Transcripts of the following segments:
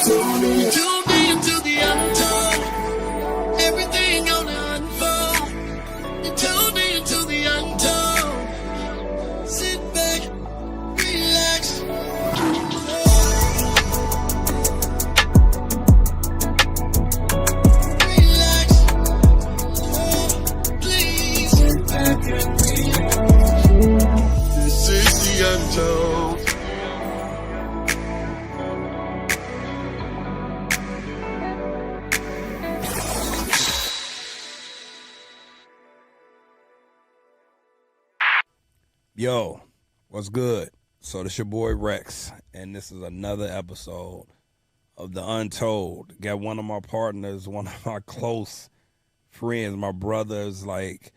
Tune in to the Untold. Everything gonna unfold. You tune in to the Untold. Sit back, relax. Relax. Please. Sit back and relax. This is the Untold. Yo, what's good? So this your boy Rex, and this is another episode of The Untold. Got one of my partners, one of my close friends, my brothers, like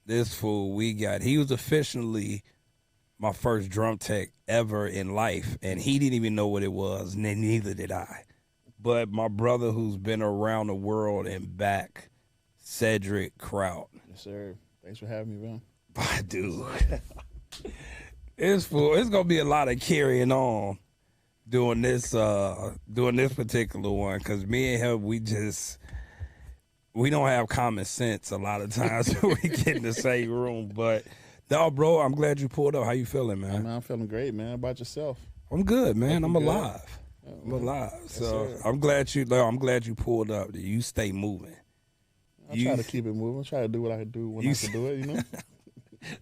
this fool he was officially my first drum tech ever in life, and he didn't even know what it was, and neither did I. But my brother who's been around the world and back, Cedric Crout. Yes, sir. Thanks for having me, man. Dude. It's gonna be a lot of carrying on doing this particular one, because me and him, we don't have common sense a lot of times when we get in the same room. But no, bro, I'm glad you pulled up. How you feeling, man? I'm feeling great, man. How about yourself? I'm good, man. I'm good? alive. I'm alive. So I'm glad you pulled up. You stay moving. I try to keep it moving. I try to do what I do when I can do it, you know?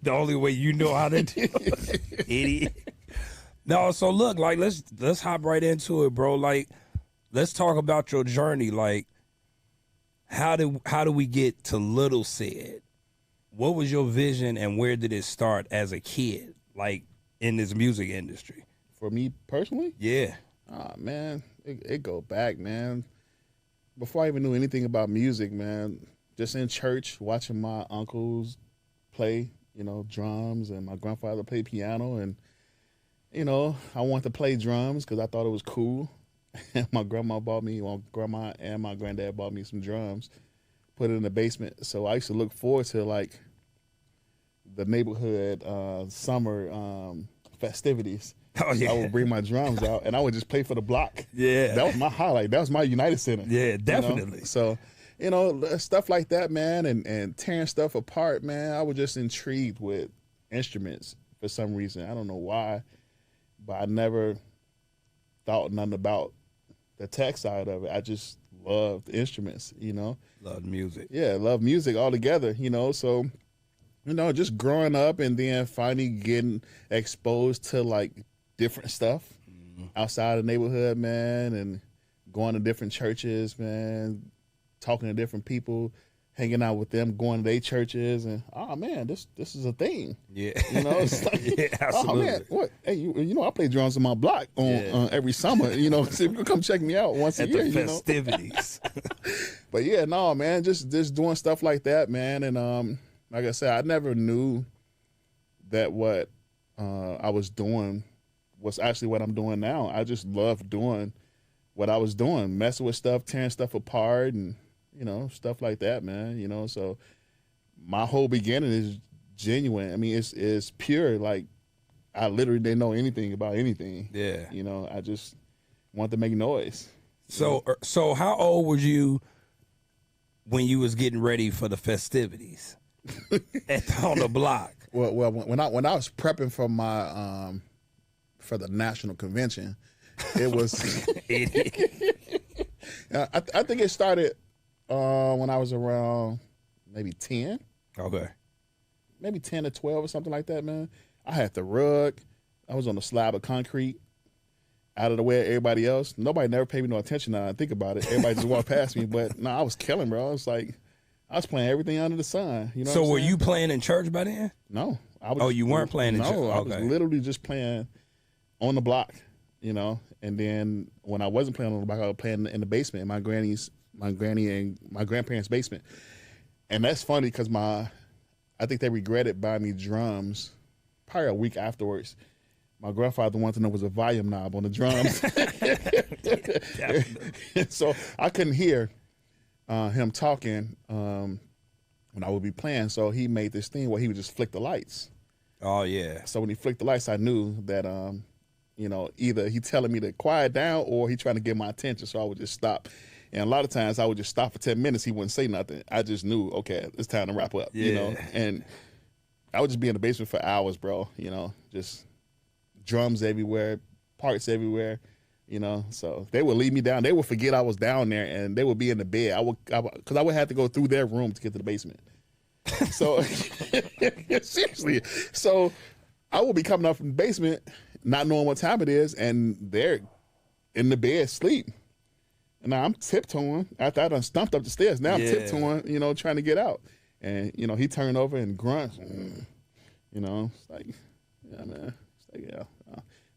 The only way you know how to do it, idiot. No, so look, like let's hop right into it, bro. Like, let's talk about your journey. Like, how do we get to Little Said? What was your vision, and where did it start as a kid, like in this music industry? For me personally? Yeah. Man, it go back, man. Before I even knew anything about music, man, just in church, watching my uncles play, drums, and my grandfather play piano, and I wanted to play drums because I thought it was cool. And my grandma and my granddad bought me some drums, put it in the basement. So I used to look forward to like the neighborhood summer festivities. Oh yeah. So I would bring my drums out and I would just play for the block. Yeah. That was my highlight. That was my United Center. Yeah, definitely. So stuff like that, man, and tearing stuff apart, man. I was just intrigued with instruments for some reason. I don't know why, but I never thought nothing about the tech side of it. I just loved instruments, Loved music. Yeah, love music altogether, So, just growing up and then finally getting exposed to like different stuff outside the neighborhood, man, and going to different churches, man, talking to different people, hanging out with them, going to their churches, and man, this is a thing. Yeah. It's like, yeah, absolutely. Oh man, what? Hey, I play drums on my block on every summer. So you can come check me out once a year. At the festivities. But yeah, no, man, just doing stuff like that, man, and like I said, I never knew that what I was doing was actually what I'm doing now. I just loved doing what I was doing, messing with stuff, tearing stuff apart, and stuff like that, man. So my whole beginning is genuine. I mean, it's pure. Like, I literally didn't know anything about anything. Yeah. I just wanted to make noise. So how old were you when you was getting ready for the festivities on the block? Well, when I was prepping for my for the national convention, it was. I think it started when I was around maybe 10. Okay. Maybe 10 or 12 or something like that, man. I had the rug. I was on a slab of concrete out of the way of everybody else. Nobody never paid me no attention now I think about it. Everybody just walked past me. But no, I was killing, bro. I was playing everything under the sun. So were you playing in church by then? No. You weren't playing in church? No, I was literally just playing on the block, And then when I wasn't playing on the block, I was playing in the basement, in my granny and my grandparents' basement. And that's funny because I think they regretted buying me drums probably a week afterwards. My grandfather wanted to know was a volume knob on the drums. So I couldn't hear him talking when I would be playing. So he made this thing where he would just flick the lights. Oh, yeah. So when he flicked the lights, I knew that you know, either he telling me to quiet down or he trying to get my attention. So I would just stop. And a lot of times I would just stop for 10 minutes. He wouldn't say nothing. I just knew, okay, it's time to wrap up, you know? And I would just be in the basement for hours, bro, you know, just drums everywhere, parts everywhere, you know? So they would leave me down. They would forget I was down there and they would be in the bed. Because I would have to go through their room to get to the basement. So, seriously. So I will be coming up from the basement, not knowing what time it is, and they're in the bed asleep. And now I'm tiptoeing after I done stumped up the stairs. Now I'm tiptoeing, you know, trying to get out. And, you know, he turned over and grunts. You know, it's like, yeah, man. It's like, yeah,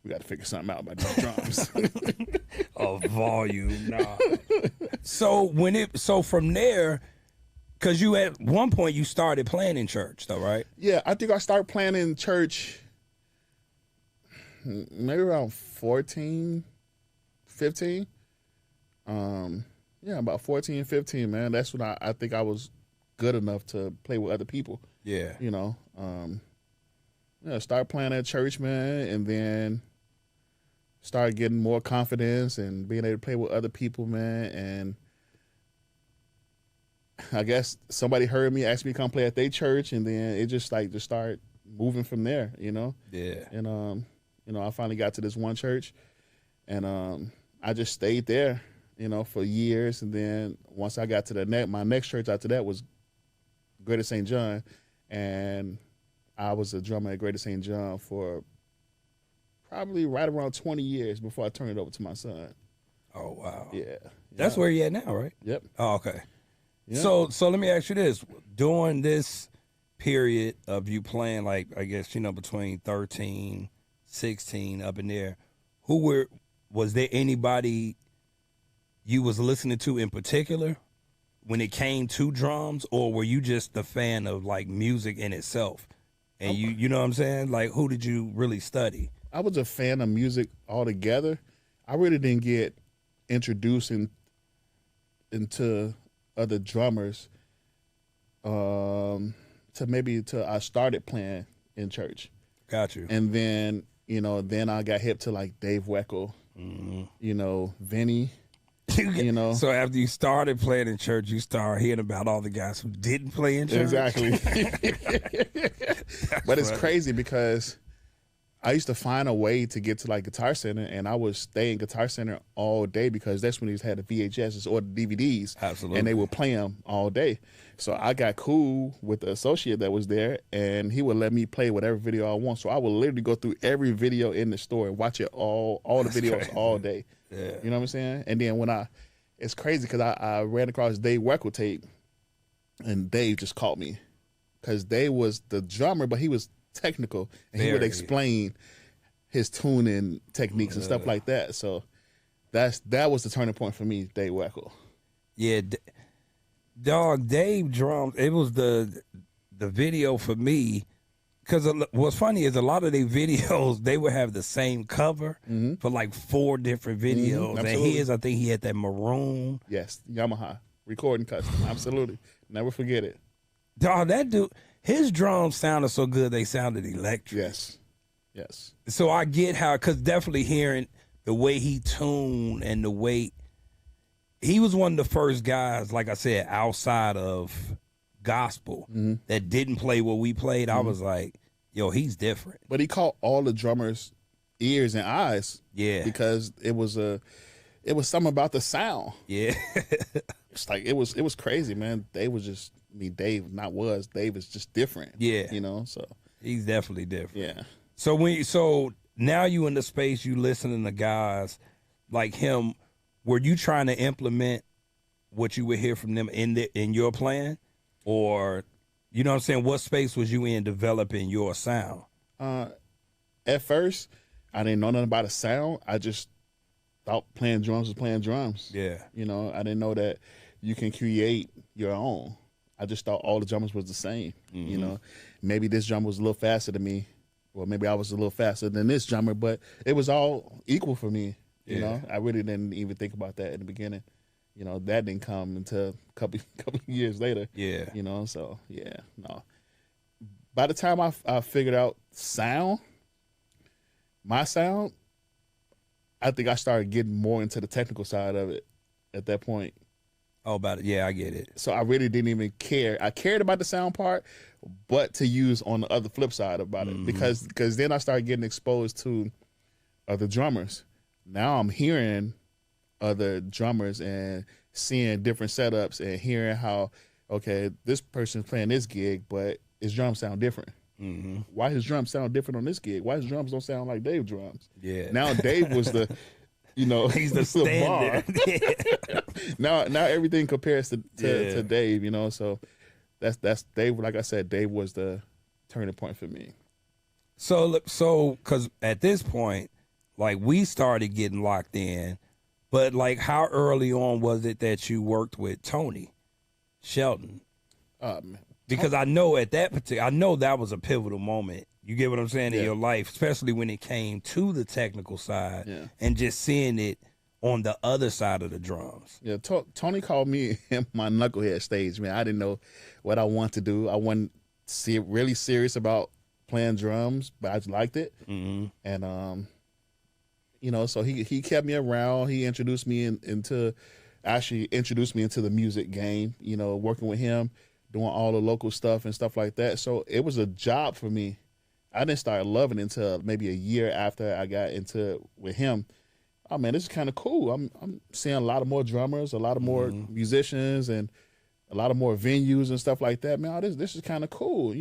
we got to figure something out about these drums. Volume, nah. So from there, because you at one point you started playing in church, though, right? Yeah, I think I started playing in church maybe around 14, 15. Yeah, about 14, 15, man. That's when I think I was good enough to play with other people. Yeah. You know, yeah, started playing at church, man, and then started getting more confidence and being able to play with other people, man. And I guess somebody heard me, asked me to come play at their church, and then it just started moving from there, you know? Yeah. And, you know, I finally got to this one church, and I just stayed there, you know, for years. And then once I got to my next church after that was Greater St. John, and I was a drummer at Greater St. John for probably right around 20 years before I turned it over to my son. Oh, wow. Yeah. That's where you're at now, right? Yep. Oh, okay. Yeah. So let me ask you this. During this period of you playing, like, I guess, you know, between 13, 16, up in there, was there anybody you was listening to in particular when it came to drums, or were you just a fan of, like, music in itself? And you know what I'm saying? Like, who did you really study? I was a fan of music altogether. I really didn't get introduced into other drummers till I started playing in church. Got you. And then, you know, I got hip to like Dave Weckl, you know, Beanie. You know, so after you started playing in church, you started hearing about all the guys who didn't play in church. Exactly. But it's crazy because I used to find a way to get to like Guitar Center, and I would stay in Guitar Center all day because that's when they had the VHSs or the DVDs. Absolutely. And they would play them all day. So I got cool with the associate that was there, and he would let me play whatever video I want. So I would literally go through every video in the store and watch it all the videos crazy. All day. Yeah. You know what I'm saying? And then it's crazy because I ran across Dave Weckl tape, and Dave just caught me because Dave was the drummer, but he was technical, and he would explain his tuning techniques and stuff like that. So that was the turning point for me, Dave Weckl. Yeah, dog, Dave drums. It was the video for me, because what's funny is a lot of their videos, they would have the same cover for like 4 different videos. And I think he had that maroon. Yes, Yamaha recording custom. Absolutely, never forget it. Dog, that dude, his drums sounded so good they sounded electric. Yes. So I get how, because definitely hearing the way he tuned and the way he was one of the first guys, like I said, outside of gospel that didn't play what we played. I was like, yo, he's different. But he caught all the drummers' ears and eyes. Yeah. Because it was something about the sound. Yeah. It's like it was crazy, man. Dave was just Dave is just different. Yeah. You know, so he's definitely different. Yeah. So now you in the space, you listening to guys like him, were you trying to implement what you would hear from them in your plan? Or, you know what I'm saying, what space was you in developing your sound? At first, I didn't know nothing about a sound. I just thought playing drums was playing drums. Yeah. You know, I didn't know that you can create your own. I just thought all the drummers was the same. You know, maybe this drummer was a little faster than me, or maybe I was a little faster than this drummer, but it was all equal for me. You know, I really didn't even think about that in the beginning. You know, that didn't come until a couple years later. Yeah. You know, so yeah, no. By the time I figured out sound, my sound, I think I started getting more into the technical side of it at that point. Oh, about it. Yeah, I get it. So I really didn't even care. I cared about the sound part, but to use on the other flip side about it, because then I started getting exposed to other drummers. Now I'm hearing other drummers and seeing different setups and hearing how, okay, this person's playing this gig, but his drums sound different. Why his drums sound different on this gig? Why his drums don't sound like Dave's drums? Yeah. Now Dave was the, he's the standard. Now everything compares to Dave, so that's Dave. Like I said, Dave was the turning point for me. So because at this point, like, we started getting locked in, but like, how early on was it that you worked with Tony Shelton? Because I know at that I know that was a pivotal moment. You get what I'm saying, in your life, especially when it came to the technical side and just seeing it on the other side of the drums. Yeah, Tony called me in my knucklehead stage, man. I didn't know what I wanted to do. I wasn't really serious about playing drums, but I just liked it. And so he kept me around. He introduced me into the music game. Working with him, doing all the local stuff and stuff like that. So it was a job for me. I didn't start loving it until maybe a year after I got into it with him. Oh man, this is kind of cool. I'm seeing a lot of more drummers, a lot of more musicians, and a lot of more venues and stuff like that. Man, this is kind of cool.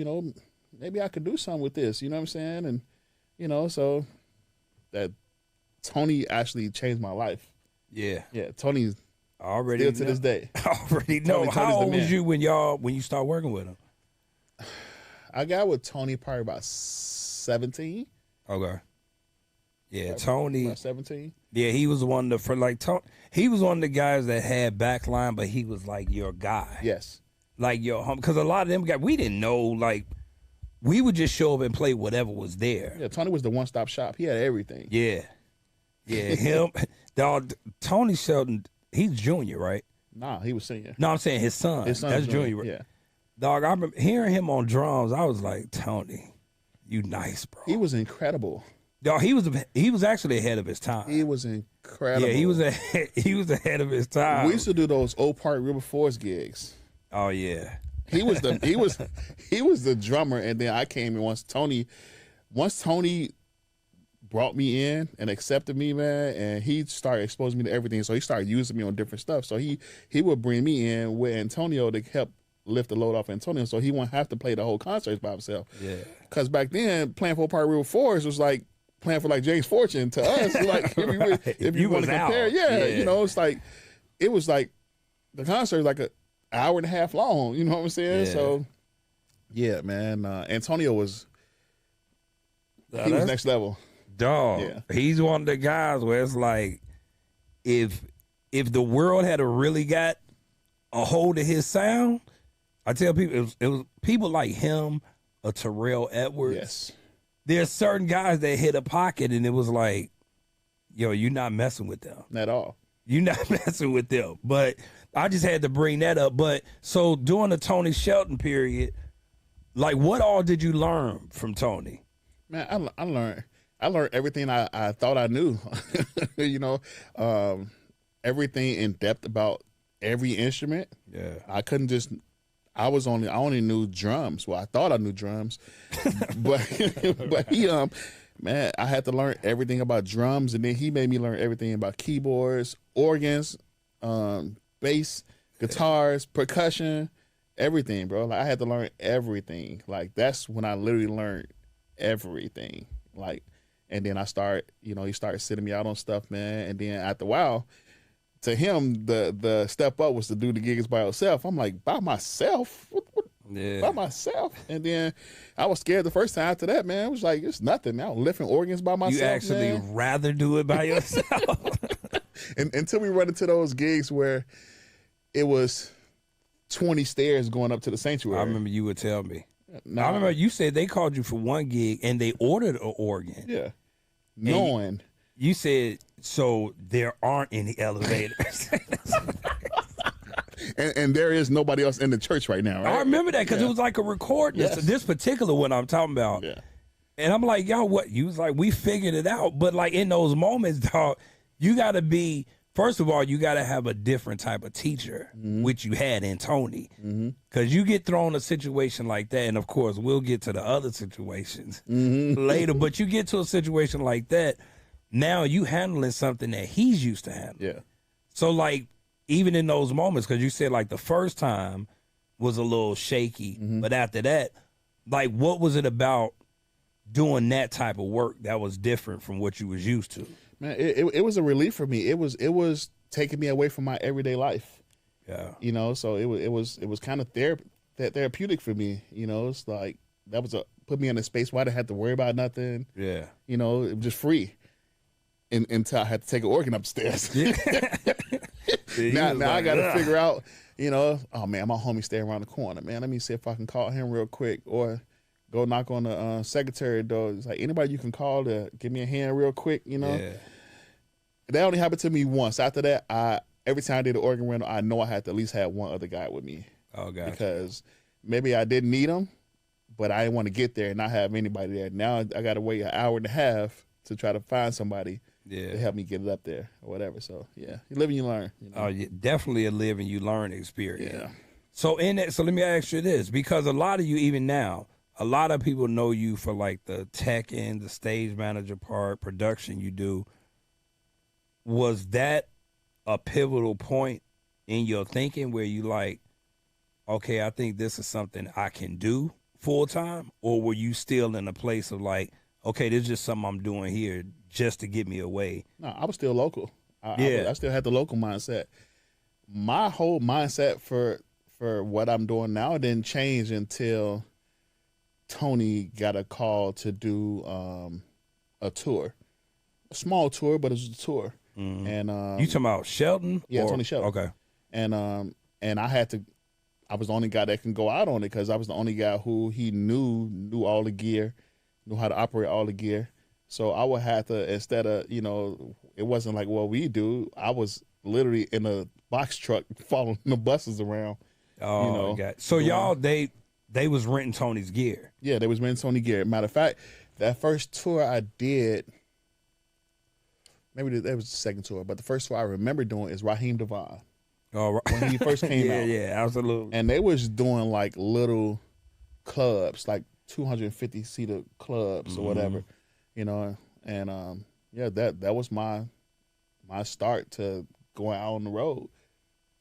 Maybe I could do something with this. You know what I'm saying? And so that Tony actually changed my life. Yeah. Tony's already still to this day. I already know. Tony's How old was you when you started working with him? I got with Tony probably about 17. Okay. Yeah, Tony. About 17. Yeah, he was one of the he was one of the guys that had backline, but he was like your guy. Yes. Like your home, because a lot of them guys, we didn't know, like, we would just show up and play whatever was there. Yeah, Tony was the one-stop shop. He had everything. Yeah. Him, dog, Tony Shelton, he's junior, right? Nah, he was senior. No, I'm saying his son. That's junior. Right? Yeah. Dog, I remember hearing him on drums. I was like, Tony, you nice, bro. He was incredible. Dog, he was actually ahead of his time. He was incredible. Yeah, he was ahead of his time. We used to do those Old Park River Forest gigs. Oh yeah. He was the drummer, and then I came in once Tony brought me in and accepted me, man, and he started exposing me to everything. So he started using me on different stuff. So he would bring me in with Antonio to help lift the load off Antonio, so he wouldn't have to play the whole concert by himself. Yeah. Because back then, playing for Old Park River Forest was like playing for like James Fortune to us. Like if you want to compare, it's like it was like the concert was like an hour and a half long. You know what I'm saying? Yeah. So yeah, man, Antonio was next level. Dog, he's one of the guys where it's like if the world had really got a hold of his sound, I tell people it was people like him, a Terrell Edwards. Yes. There's certain guys that hit a pocket and it was like, yo, you're not messing with them. Not at all. You're not messing with them. But I just had to bring that up. But so during the Tony Shelton period, like, what all did you learn from Tony? Man, I learned everything I thought I knew. Everything in depth about every instrument. Yeah. I only knew drums. Well, I thought I knew drums, but he man, I had to learn everything about drums, and then he made me learn everything about keyboards, organs, bass, guitars, percussion, everything, bro. Like, I had to learn everything. Like, that's when I literally learned everything. Like, and then he started sitting me out on stuff, man. And then after a while, to him, the step up was to do the gigs by yourself. I'm like, by myself? What? Yeah. By myself? And then I was scared the first time. After that, man, it was like, it's nothing. I was lifting organs by myself. You actually rather do it by yourself? Until we run into those gigs where it was 20 stairs going up to the sanctuary. I remember you would tell me. I remember you said they called you for one gig and they ordered an organ. Yeah. Knowing. You said, so there aren't any elevators. and there is nobody else in the church right now, right? I remember that because it was like a recording. Yes. This particular one I'm talking about. Yeah. And I'm like, yo, what? You was like, we figured it out. But like in those moments, dog, you got to be, first of all, you got to have a different type of teacher, which you had in Tony. Because you get thrown a situation like that. And of course, we'll get to the other situations later. But you get to a situation like that. Now you handling something that he's used to handling. Yeah. So like, even in those moments, because you said like the first time was a little shaky. But after that, like, what was it about doing that type of work that was different from what you was used to? Man, it was a relief for me. It was taking me away from my everyday life. Yeah. You know, so it was kind of therapeutic for me. You know, it's like that was put me in a space where I didn't have to worry about nothing. Yeah. You know, it was just free. Until I had to take an organ upstairs. Now I got to figure out, you know, oh man, my homie staying around the corner, man. Let me see if I can call him real quick, or go knock on the secretary door. It's like, anybody you can call to give me a hand real quick, you know. Yeah. That only happened to me once. After that, every time I did an organ rental, I know I had to at least have one other guy with me. Oh, gotcha. Because maybe I didn't need him, but I didn't want to get there and not have anybody there. Now I got to wait an hour and a half to try to find somebody to help me get it up there or whatever. So yeah, you live and you learn. You know? Oh, yeah, definitely a live and you learn experience. Yeah. So so let me ask you this, because a lot of you, even now, a lot of people know you for like the tech end, the stage manager part, production you do. Was that a pivotal point in your thinking where you like, okay, I think this is something I can do full time? Or were you still in a place of like, okay, this is just something I'm doing here just to get me away? No, I was still local. I still had the local mindset. My whole mindset for what I'm doing now didn't change until Tony got a call to do a tour, a small tour, but it was a tour. And You talking about Shelton? Yeah, Tony Shelton. Okay. And I was the only guy that can go out on it because I was the only guy who he knew all the gear, knew how to operate all the gear. So I would have to, instead of, you know, it wasn't like what we do. I was literally in a box truck following the buses around. Oh, you know, God. So y'all, they was renting Tony's gear. Yeah, they was renting Tony gear. Matter of fact, that first tour I did, maybe that was the second tour, but the first tour I remember doing is Raheem Devon. Oh, right. When he first came out. Yeah, absolutely. And they was doing like little clubs, like 250-seater clubs or whatever, you know. And yeah, that was my start to going out on the road.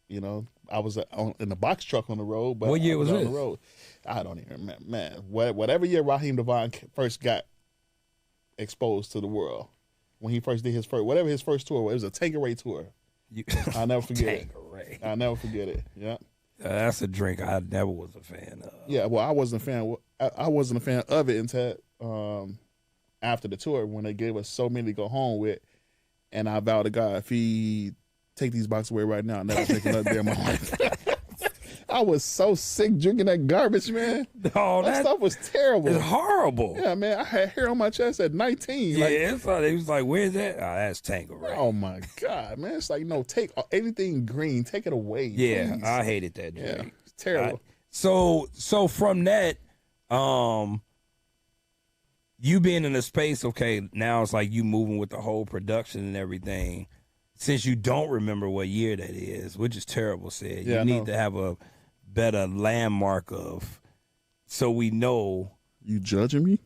You know, I was in the box truck on the road, but what year was on this? the road. I don't even remember, man. Whatever year Raheem Devon first got exposed to the world, when he first did his first tour, it was a Tanqueray tour. I'll never forget it. I'll never forget it. Yeah. That's a drink I never was a fan of. Yeah, well, I wasn't a fan. I wasn't a fan of it until after the tour, when they gave us so many to go home with, and I vowed to God, if he take these boxes away right now, I'll never take another day of my life. I was so sick drinking that garbage, man. Oh, that stuff was terrible. It's horrible. Yeah, man. I had hair on my chest at 19. Yeah, it was like, where's that? Oh, that's Tanqueray. Oh my God, man. It's like, no, take anything green, take it away. Yeah, please. I hated that drink. Yeah, it's terrible. So from that, you being in a space, okay, now it's like you moving with the whole production and everything. Since you don't remember what year that is, which is terrible, said. Yeah, you need to have a better landmark of, so we know. You judging me?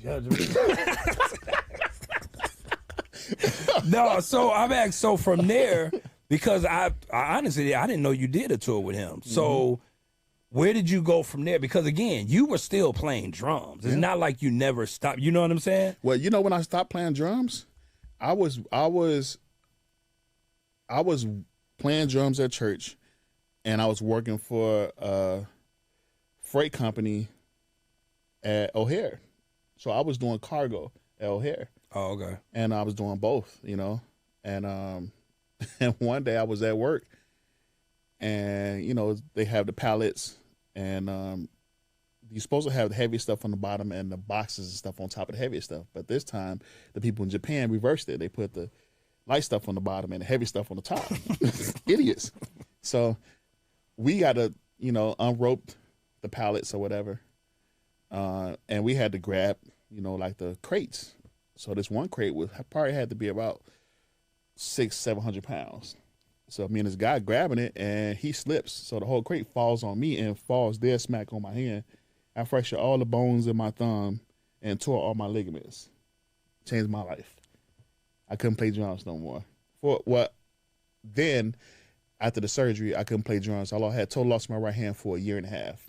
Judging me. No, so I'm asking, so from there, because I honestly, I didn't know you did a tour with him. So where did you go from there? Because again, you were still playing drums. It's not like you never stopped. You know what I'm saying? Well, you know, when I stopped playing drums, I was playing drums at church, and I was working for a freight company at O'Hare. So I was doing cargo at O'Hare. Oh, okay. And I was doing both, you know. And and one day I was at work, and you know, they have the pallets, and you're supposed to have the heavy stuff on the bottom and the boxes and stuff on top of the heavy stuff. But this time, the people in Japan reversed it. They put the light stuff on the bottom and the heavy stuff on the top. Idiots. So we got to, you know, unrope the pallets or whatever. And we had to grab, like the crates. So this one crate probably had to be about 600-700 pounds. So me and this guy grabbing it, and he slips. So the whole crate falls on me and falls dead smack on my hand. I fractured all the bones in my thumb and tore all my ligaments. Changed my life. I couldn't play drums no more. Then after the surgery, I couldn't play drums. I had total loss of my right hand for a year and a half.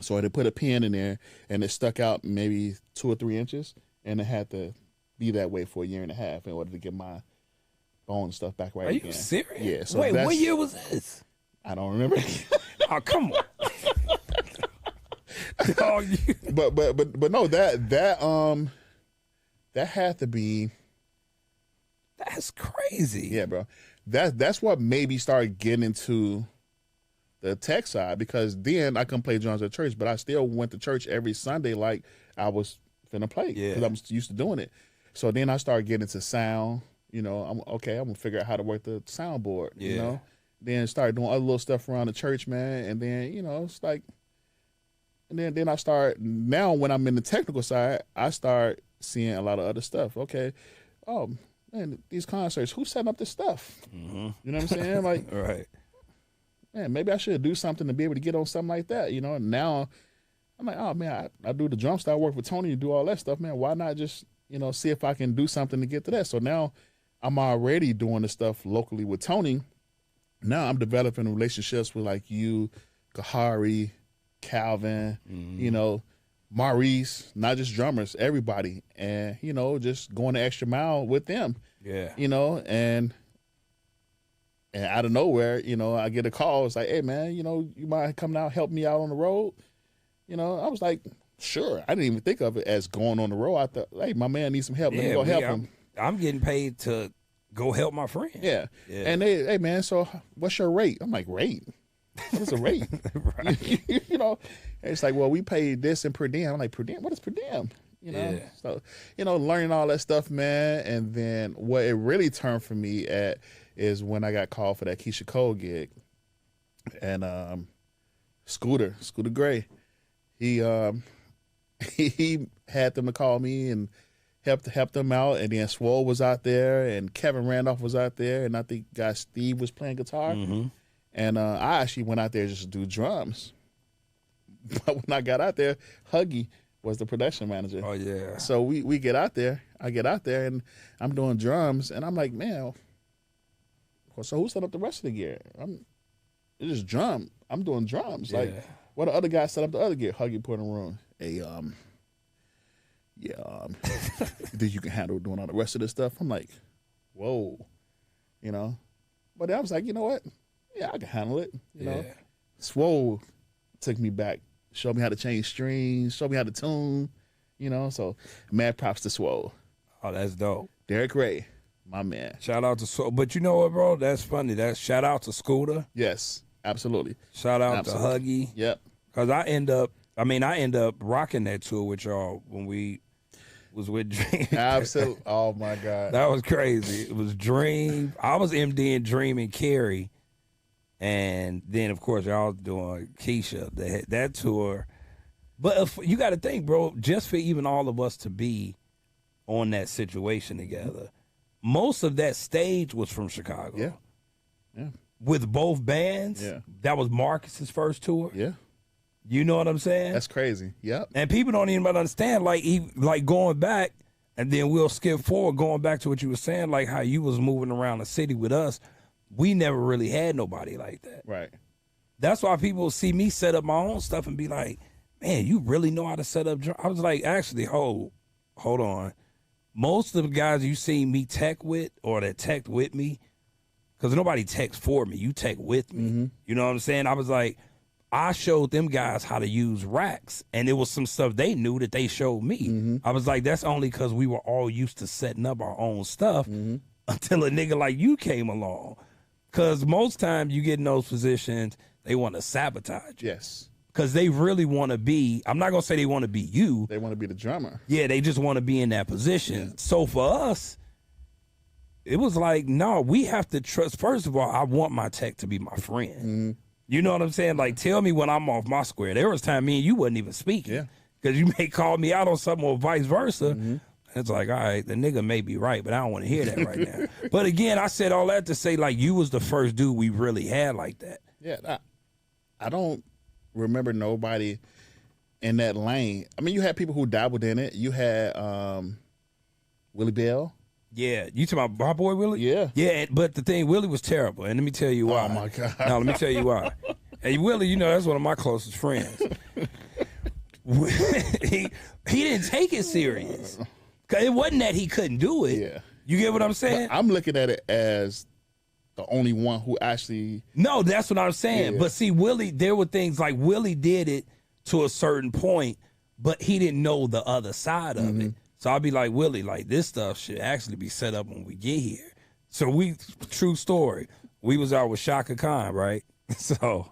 So they put a pin in there, and it stuck out maybe 2 or 3 inches, and it had to be that way for a year and a half in order to get my bone stuff back right again. Are you serious? Yeah. So wait, what year was this? I don't remember. Oh, come on. Dog, but no, that had to be. That's crazy. Yeah, bro. That's what made me start getting into the tech side, because then I couldn't play drums at church, but I still went to church every Sunday like I was finna play, because I'm used to doing it. So then I started getting into sound. I'm gonna figure out how to work the soundboard. Then start doing other little stuff around the church, man. And then it's like, and then I start, now when I'm in the technical side, I start seeing a lot of other stuff. Okay, oh man, these concerts, who's setting up this stuff? Mm-hmm. You know what I'm saying? Like, right. Man, maybe I should do something to be able to get on something like that. And now I'm like, oh man, I do the drum style, work with Tony to do all that stuff, man. Why not just see if I can do something to get to that? So now I'm already doing the stuff locally with Tony. Now I'm developing relationships with like you, Kahari, Calvin, Maurice, not just drummers, everybody. And, just going the extra mile with them. Yeah. And out of nowhere, I get a call. It's like, hey man, you mind coming out, help me out on the road? I was like, sure. I didn't even think of it as going on the road. I thought, hey, my man needs some help. Let me go help him. I'm getting paid to go help my friend. Yeah. And they, hey man, so what's your rate? I'm like, rate? What's a rate? Right. And it's like, well, we pay this in per diem. I'm like, per diem? What is per diem? So, learning all that stuff, man. And then what it really turned for me at is when I got called for that Keisha Cole gig. And Scooter Gray, he had them to call me and help them out. And then Swole was out there, and Kevin Randolph was out there, and I think guy Steve was playing guitar. Mm-hmm. And I actually went out there just to do drums. But when I got out there, Huggy was the production manager. Oh yeah. So we get out there. I get out there and I'm doing drums, and I'm like, man, so who set up the rest of the gear? It's just drum. I'm doing drums. Yeah. Like, what the other guys set up the other gear? Huggy put in the room. Hey, you think you can handle doing all the rest of this stuff? I'm like, whoa, But I was like, you know what? Yeah, I can handle it. You know. Swole took me back, showed me how to change strings, showed me how to tune. So mad props to Swole. Oh, that's dope. Derek Ray, my man. Shout out to Swole. But you know what, bro? That's funny. That's shout out to Scooter. Yes, absolutely. Shout out to Huggy. Yep. Because I end up rocking that tour with y'all when we was with Dream. Absolutely. Oh my God. That was crazy. It was Dream. I was MDing Dream and Carrie. And then, of course, y'all doing Keisha, that tour. But if, you got to think, bro, just for even all of us to be on that situation together, most of that stage was from Chicago. Yeah. Yeah. With both bands. Yeah. That was Marcus's first tour. Yeah. You know what I'm saying? That's crazy. Yep. And people don't even understand, like going back, and then we'll skip forward, going back to what you were saying, like how you was moving around the city with us. We never really had nobody like that. Right. That's why people see me set up my own stuff and be like, man, you really know how to set up drum. I was like, actually, hold on. Most of the guys you see me tech with or that tech with me, because nobody techs for me. You tech with me. Mm-hmm. You know what I'm saying? I was like, I showed them guys how to use racks, and it was some stuff they knew that they showed me. Mm-hmm. I was like, that's only because we were all used to setting up our own stuff until a nigga like you came along. Because most times you get in those positions, they want to sabotage you. Yes. Because they really want to be, I'm not going to say they want to be you. They want to be the drummer. Yeah, they just want to be in that position. Yeah. So for us, it was like, no, we have to trust. First of all, I want my tech to be my friend. Mm-hmm. You know what I'm saying? Like, tell me when I'm off my square. There was time me and you wasn't even speaking. Yeah. because you may call me out on something or vice versa. It's like, all right, the nigga may be right, but I don't want to hear that right now. But again, I said all that to say, like, you was the first dude we really had like that. Yeah, I don't remember nobody in that lane. I mean, you had people who dabbled in it. You had Willie Bell. Yeah, you talking about my boy Willie? Yeah. Yeah, but the thing, Willie was terrible, and let me tell you why. Oh, my God. No, let me tell you why. Hey, Willie, you know, that's one of my closest friends. he didn't take it serious. It wasn't that he couldn't do it. Yeah. You get what I'm saying? But I'm looking at it as the only one who actually. No, that's what I'm saying. Yeah. But see, Willie, there were things like Willie did it to a certain point, but he didn't know the other side of it. So I'll be like, Willie, like, this stuff should actually be set up when we get here. So true story, we was out with Shaka Khan, right? So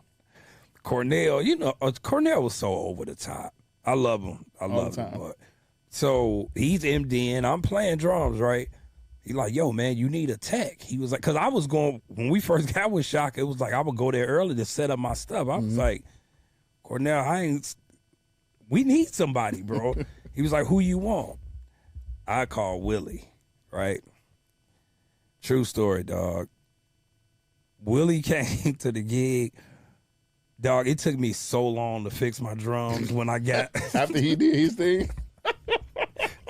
Cornell, you know, Cornell was so over the top. I love him. I love him. But so he's MDing. I'm playing drums, right? He like, yo, man, you need a tech. He was like, because I was going, when we first got with Shaka, it was like I would go there early to set up my stuff. I was like, Cornell, we need somebody, bro. He was like, who you want? I called Willie, right? True story, dog. Willie came to the gig. Dog, it took me so long to fix my drums when I got... After he did his thing?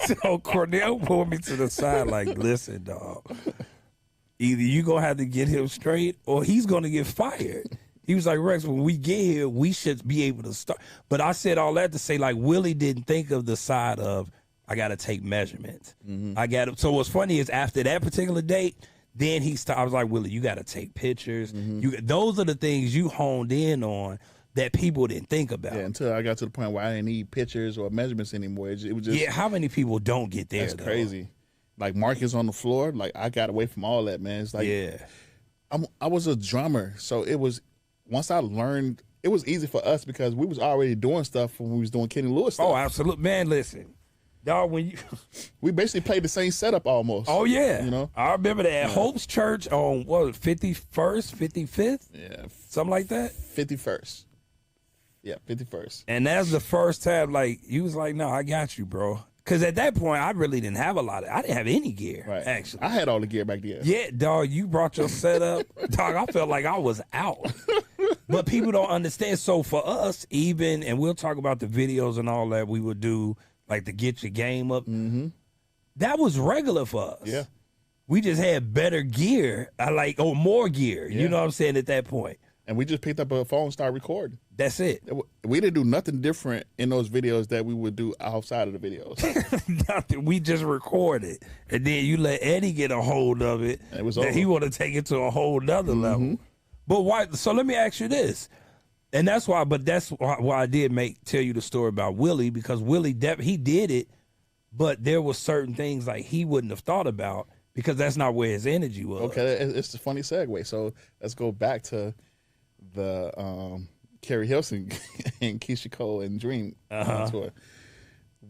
So Cornell pulled me to the side like, listen, dog, either you going to have to get him straight or he's going to get fired. He was like, Rex, when we get here, we should be able to start. But I said all that to say, like, Willie didn't think of the side of, I got to take measurements. So what's funny is after that particular date, then I was like, Willie, you got to take pictures. Those are the things you honed in on that people didn't think about. Yeah, until I got to the point where I didn't need pictures or measurements anymore. It was just... Yeah, how many people don't get there, That's crazy. Like, Marcus on the floor, like, I got away from all that, man. It's like... Yeah. I was a drummer, so it was... Once I learned... It was easy for us because we was already doing stuff when we was doing Kenny Lewis stuff. Oh, absolutely. Man, listen. Dog, when you... We basically played the same setup almost. Oh, yeah. You know? I remember that at Hope's Church on, what was it, 51st, 55th? Yeah. Something like that? 51st. Yeah, 51st. And that's the first time, like, you was like, no, I got you, bro. Because at that point, I really didn't have I didn't have any gear, actually. I had all the gear back then. Yeah, dog, you brought your setup. Dog, I felt like I was out. But people don't understand. So for us, even, and we'll talk about the videos and all that we would do, like to get your game up, that was regular for us. Yeah. We just had better gear, or more gear, you know what I'm saying, at that point. And we just picked up a phone and started recording. That's it. We didn't do nothing different in those videos that we would do outside of the videos. Nothing. We just recorded. And then you let Eddie get a hold of it. It was that over. he want to take it to a whole nother level. But why? So let me ask you this. And that's why I did tell you the story about Willie, because Willie, he did it, but there were certain things like he wouldn't have thought about because that's not where his energy was. Okay, it's a funny segue. So let's go back to the Carrie Hilson and Keisha Cole and Dream tour.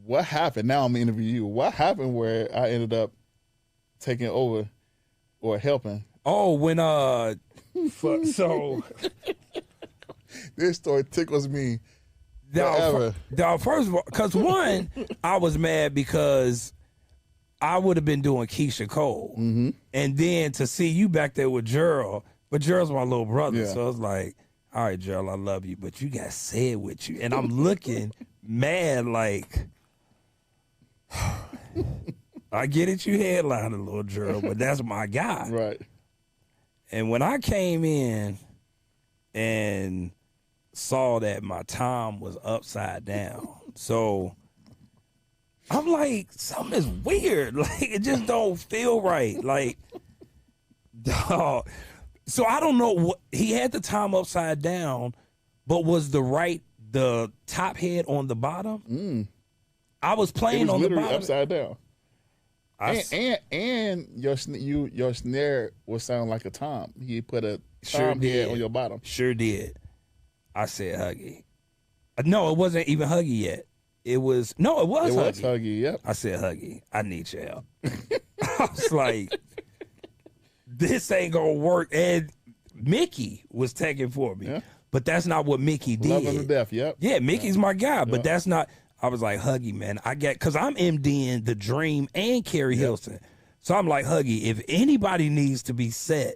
What happened? Now I'm interviewing you. What happened where I ended up taking over or helping? Oh, when so this story tickles me. Dog, first of all, because one, I was mad because I would have been doing Keisha Cole, and then to see you back there with Gerald, but Gerald's my little brother, so it's like, all right, Gerald, I love you, but you got Sid with you, and I'm looking mad like, I get it, you headlining, little Gerald, but that's my guy, Right. And when I came in and saw that my time was upside down, so I'm like, something is weird. Like, it just don't feel right. Like, dog. So I don't know what he had the time upside down, but was the top head on the bottom? I was playing on the bottom, upside down. And your snare would sound like a tom. He put a tom head on your bottom. Sure did. I said Huggy. No, it wasn't even Huggy yet. It was Huggy. Yep. I said, Huggy, I need your help. I was like, this ain't gonna work. And Mickey was taking for me. Yeah. But that's not what Mickey did. Love him to death, yep. Yeah, Mickey's my guy, but that's not. I was like, Huggy, man, because I'm MDing The Dream and Carrie Hilson. So I'm like, Huggy, if anybody needs to be set,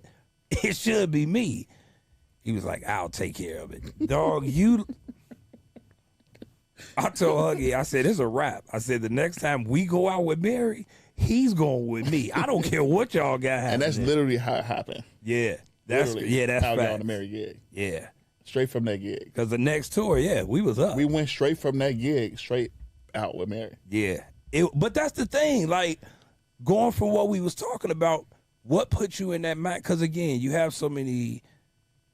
it should be me. He was like, I'll take care of it. Dog, I told Huggy, I said, it's a wrap. I said, the next time we go out with Mary, he's going with me. I don't care what y'all got happening. And that's literally how it happened. Yeah. That's how fact. we got on the Mary gig. Yeah. Straight from that gig. Because the next tour, we was up. We went straight from that gig, straight out with Mary. Yeah. But that's the thing. Like, going from what we was talking about, what put you in that mind? Because, again, you have so many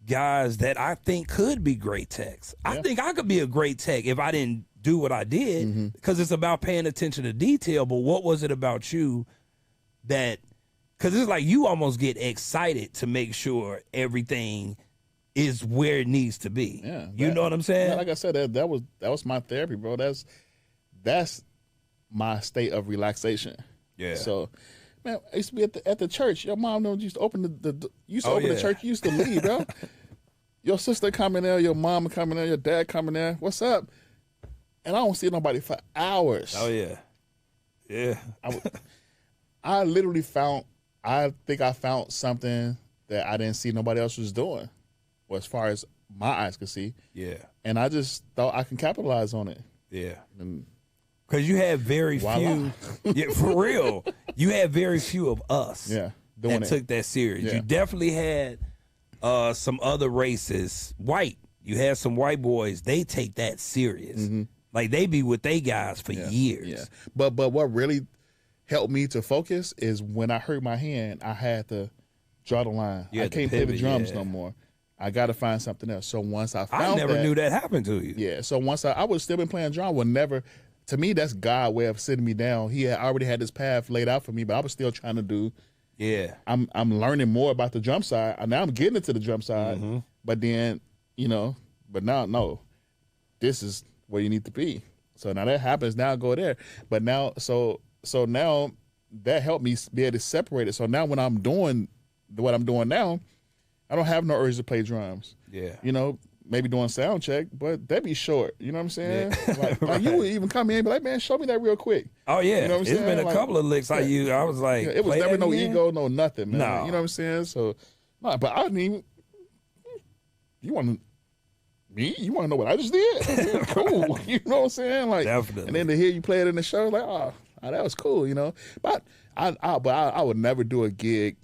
guys that I think could be great techs. I think I could be a great tech if I didn't do what I did, because it's about paying attention to detail. But what was it about you that, because it's like you almost get excited to make sure everything is where it needs to be. Yeah, you know what I'm saying? Like I said, that was my therapy, bro. That's my state of relaxation. Yeah. So, man, I used to be at the church. Your mom used to open the church. You used to leave, bro. Your sister come in there, your mom come in there, your dad come in there. What's up? And I don't see nobody for hours. Oh yeah, yeah. I literally found. I think I found something that I didn't see nobody else was doing, or as far as my eyes could see. Yeah. And I just thought I can capitalize on it. Yeah. Because you had very few. Yeah, for real. You had very few of us. Yeah. That took that serious. Yeah. You definitely had some other races, white. You had some white boys. They take that serious. Mm-hmm. Like they be with they guys for years. Yeah. But what really helped me to focus is when I hurt my hand, I had to draw the line. I can't play the drums no more. I got to find something else. So once I found I never knew that happened to you. Yeah. So once I would still been playing drum, would never. To me, that's God's way of sitting me down. He had already had this path laid out for me, but I was still trying to do. Yeah. I'm learning more about the drum side. Now I'm getting into the drum side, but then but now no, this is where you need to be. So now that happens. Now I go there, but now so now that helped me be able to separate it. So now when I'm doing what I'm doing now, I don't have no urge to play drums. Yeah. Maybe doing sound check, but that'd be short. You know what I'm saying? Yeah. Like you would even come in and be like, man, show me that real quick. Oh, yeah. You know what I'm saying? It's been a couple of licks I was like, it was never no ego, no nothing, man. No. You know what I'm saying? So, no, but I didn't even, you want to know what I just did? Cool. You know what I'm saying? Like, definitely. And then to hear you play it in the show, like, oh, that was cool, But I would never do a gig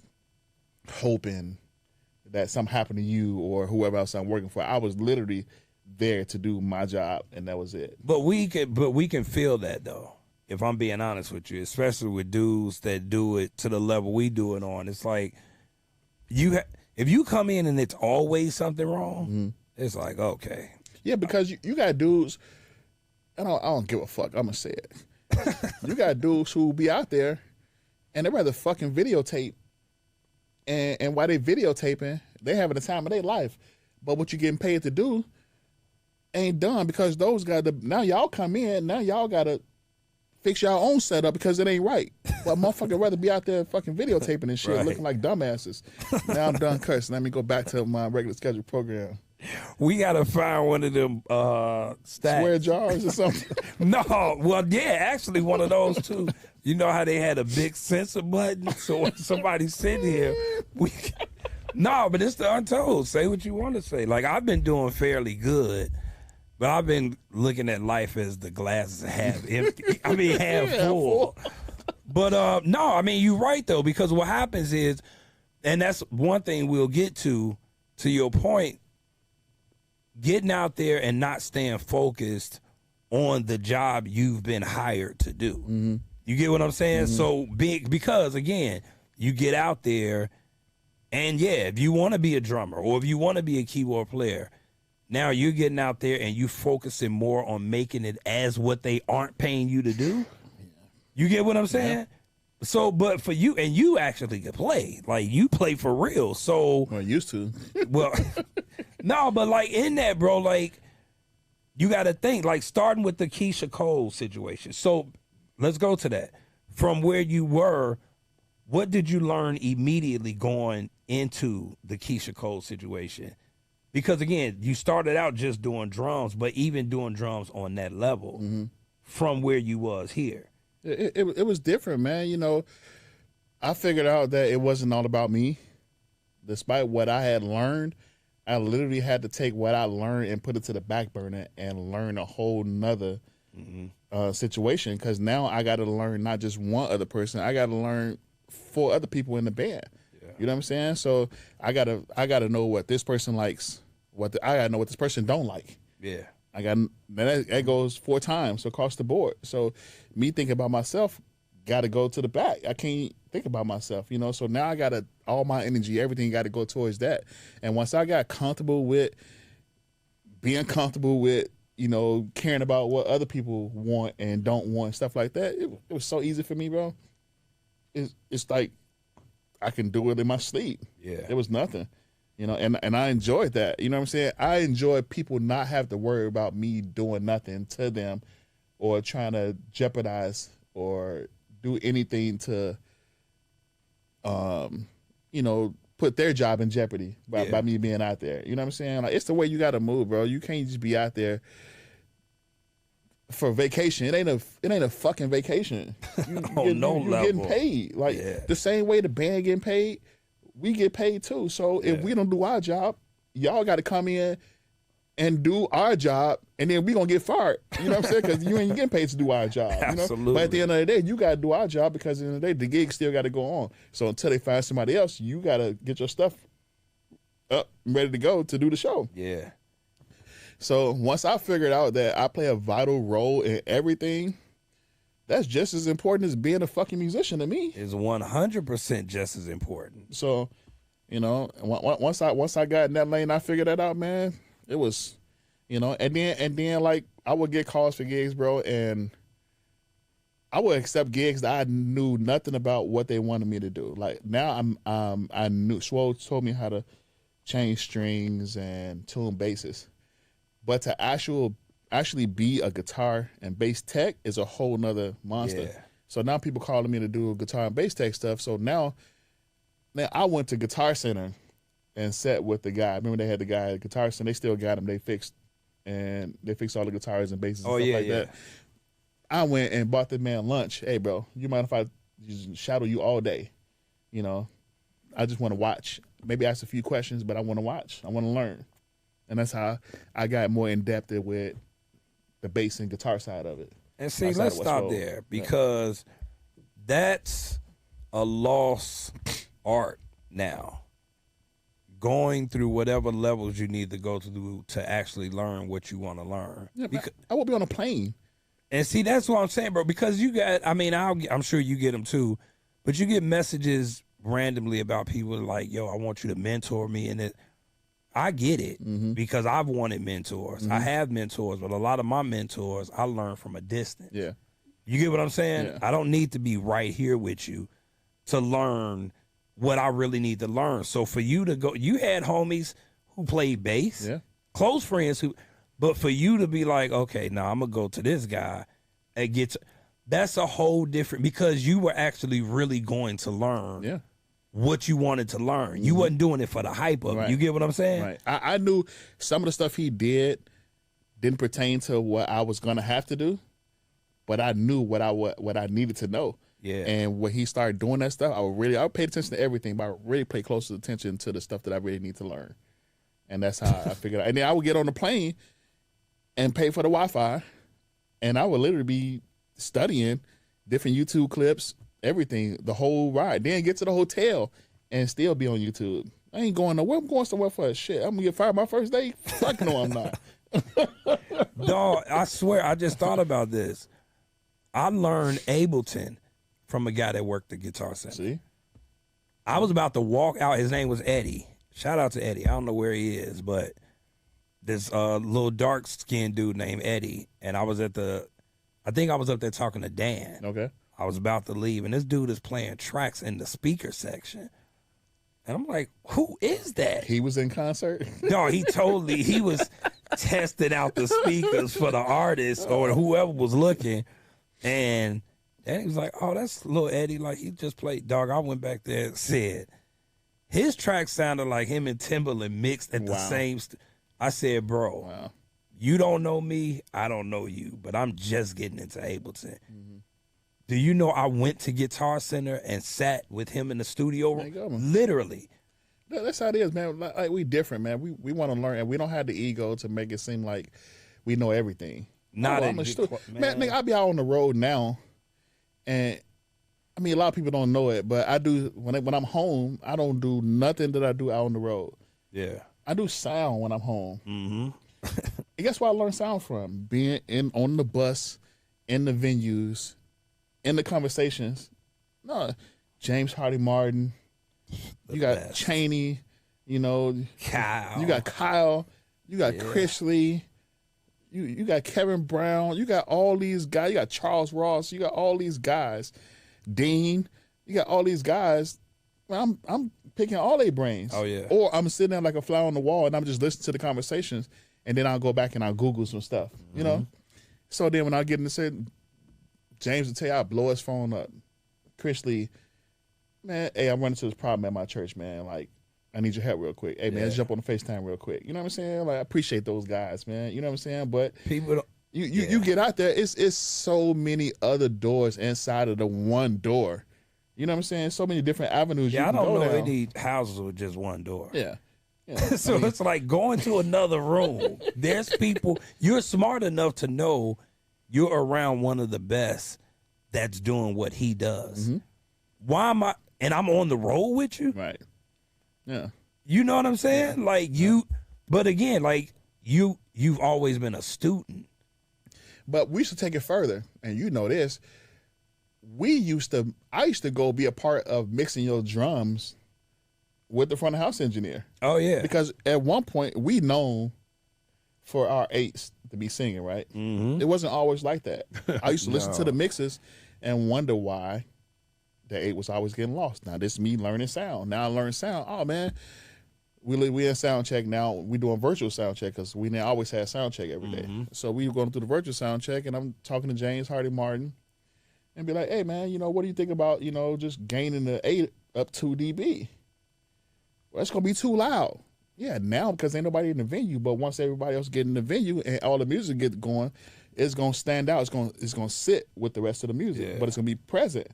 hoping that something happened to you or whoever else I'm working for. I was literally there to do my job, and that was it. But we can feel that though. If I'm being honest with you, especially with dudes that do it to the level we do it on, it's like if you come in and it's always something wrong, it's like okay. Yeah, because you got dudes. I don't give a fuck. I'm gonna say it. You got dudes who be out there, and they rather fucking videotape. And while they videotaping, they having the time of their life. But what you getting paid to do ain't done because those guys, now y'all come in, now y'all got to fix your own setup because it ain't right. But motherfucker rather be out there fucking videotaping and shit, looking like dumbasses. Now I'm done cursing. Let me go back to my regular scheduled program. We got to find one of them stacks. Square jars or something? No. Well, yeah, actually one of those too. You know how they had a big sensor button? So when somebody's sitting here, no, but it's the Untold. Say what you want to say. Like, I've been doing fairly good, but I've been looking at life as the glass is half empty. I mean, half full. But, no, I mean, you're right, though, because what happens is, and that's one thing we'll get to your point, getting out there and not staying focused on the job you've been hired to do. Mm-hmm. You get what I'm saying? Mm-hmm. So because again, you get out there and if you want to be a drummer or if you want to be a keyboard player, now you're getting out there and you focusing more on making it as what they aren't paying you to do. You get what I'm saying? Yeah. So, but for you, and you actually can play, like you play for real. So, I used to. Well, no, but like in that, bro, like you got to think, like starting with the Keisha Cole situation. So let's go to that. From where you were, what did you learn immediately going into the Keisha Cole situation? Because again, you started out just doing drums, but even doing drums on that level, from where you was here. It was different, man. You know, I figured out that it wasn't all about me. Despite what I had learned, I literally had to take what I learned and put it to the back burner and learn a whole nother situation. Because now I got to learn not just one other person. I got to learn 4 other people in the band. Yeah. You know what I'm saying? So I gotta know what this person likes. I gotta know what this person don't like. Yeah. That goes 4 times across the board. So me thinking about myself got to go to the back. I can't think about myself, you know. So now I got to all my energy, everything got to go towards that. And once I got comfortable with being comfortable with, you know, caring about what other people want and don't want, stuff like that, it was so easy for me, bro. It's like I can do it in my sleep. Yeah, it was nothing. You know, and I enjoyed that. You know what I'm saying? I enjoy people not have to worry about me doing nothing to them or trying to jeopardize or do anything to, you know, put their job in jeopardy by me being out there. You know what I'm saying? Like, it's the way you got to move, bro. You can't just be out there for vacation. It ain't a fucking vacation. You're getting paid. Like the same way the band getting paid, we get paid too. So if we don't do our job, y'all got to come in and do our job, and then we gonna get fired. You know what I'm saying? Because you ain't getting paid to do our job. Absolutely. You know? But at the end of the day, you got to do our job because at the end of the day, the gig still got to go on. So until they find somebody else, you got to get your stuff up and ready to go to do the show. Yeah. So once I figured out that I play a vital role in everything, that's just as important as being a fucking musician to me. It's 100% just as important. So, you know, once I got in that lane, I figured that out, man. It was, you know, and then like I would get calls for gigs, bro, and I would accept gigs that I knew nothing about what they wanted me to do. Like now I knew Swole told me how to change strings and tune basses, but to actually be a guitar and bass tech is a whole nother monster. Yeah. So now people calling me to do guitar and bass tech stuff. So now I went to Guitar Center and sat with the guy. Remember they had the guy at Guitar Center. They still got him. They fixed all the guitars and basses and stuff like that. I went and bought the man lunch. Hey, bro, you mind if I just shadow you all day? You know, I just want to watch. Maybe ask a few questions, but I want to watch. I want to learn. And that's how I got more in depth with the bass and guitar side of it. And see, let's stop there because that's a lost art now. Going through whatever levels you need to go through to actually learn what you want to learn. Yeah, I will be on a plane. And see, that's what I'm saying, bro, because you got, I mean, I'm sure you get them too, but you get messages randomly about people like, yo, I want you to mentor me. And I get it because I've wanted mentors. I have mentors, but a lot of my mentors, I learn from a distance. Yeah. You get what I'm saying? Yeah. I don't need to be right here with you to learn what I really need to learn. So for you to go, you had homies who played bass, close friends but for you to be like, okay, now I'm going to go to this guy and that's a whole different, because you were actually really going to learn what you wanted to learn. You wasn't doing it for the hype of it. You get what I'm saying? Right. I knew some of the stuff he didn't pertain to what I was going to have to do, but I knew what I needed to know. Yeah. And when he started doing that stuff, I paid attention to everything, but I really paid close attention to the stuff that I really need to learn. And that's how I figured out. And then I would get on the plane and pay for the Wi-Fi, and I would literally be studying different YouTube clips, everything, the whole ride. Then get to the hotel and still be on YouTube. I ain't going nowhere. I'm going somewhere for a shit. I'm going to get fired my first day? Fuck no, I'm not. Dog, I swear, I just thought about this. I learned Ableton from a guy that worked at Guitar Center. See? I was about to walk out. His name was Eddie. Shout out to Eddie. I don't know where he is, but this little dark-skinned dude named Eddie, and I think I was up there talking to Dan. Okay. I was about to leave, and this dude is playing tracks in the speaker section. And I'm like, who is that? He was in concert? No, he was testing out the speakers for the artist or whoever was looking, and he was like, oh, that's little Eddie. Like, he just played. Dog, I went back there and said, his track sounded like him and Timbaland mixed at the same. I said, bro, You don't know me, I don't know you, but I'm just getting into Ableton. Do you know I went to Guitar Center and sat with him in the studio? There you go, man. Literally. That's how it is, man. Like we different, man. We want to learn, and we don't have the ego to make it seem like we know everything. Not man. Nigga, I be out on the road now, and I mean, a lot of people don't know it, but I do when I'm home. I don't do nothing that I do out on the road. Yeah. I do sound when I'm home. Mm-hmm. And guess where I learned sound from? Being on the bus, in the venues, in the conversations. No, James Hardy Martin. You got best. Cheney. You know, Kyle. You got Kyle. You got Chris Lee. You got Kevin Brown. You got all these guys. You got Charles Ross. You got all these guys. Dean. You got all these guys. I'm picking all their brains. Oh, yeah. Or I'm sitting there like a fly on the wall and I'm just listening to the conversations, and then I'll go back and I'll Google some stuff. You know? So then when I get into say, James will tell you, I'll blow his phone up. Chris Lee, man, hey, I'm running to this problem at my church, man. Like, I need your help real quick. Hey, man, let's jump on the FaceTime real quick. You know what I'm saying? Like, I appreciate those guys, man. You know what I'm saying? But people don't, you get out there, it's so many other doors inside of the one door. You know what I'm saying? So many different avenues. Yeah, you can I don't go know down. any houses with just one door. Yeah. So it's like going to another room. There's people, you're smart enough to know you're around one of the best that's doing what he does. Why am I, and I'm on the road with you? Right. Yeah. You know what I'm saying? Like you, but again, like you've always been a student. But we should take it further, and you know this. I used to go be a part of mixing your drums with the front of house engineer. Oh yeah. Because at one point we known for our eights to be singing, right? It wasn't always like that. I used to listen to the mixes and wonder why the eight was always getting lost. Now this is me learning sound. Now I learn sound. Oh man, we in sound check now. We doing virtual sound check because we now always had sound check every day. So we were going through the virtual sound check, and I'm talking to James Hardy Martin, and be like, hey man, you know, what do you think about, you know, just gaining the 8 up 2 dB? Well, it's gonna be too loud. Yeah, now because ain't nobody in the venue, but once everybody else get in the venue and all the music gets going, it's gonna stand out. It's gonna sit with the rest of the music, but it's gonna be present.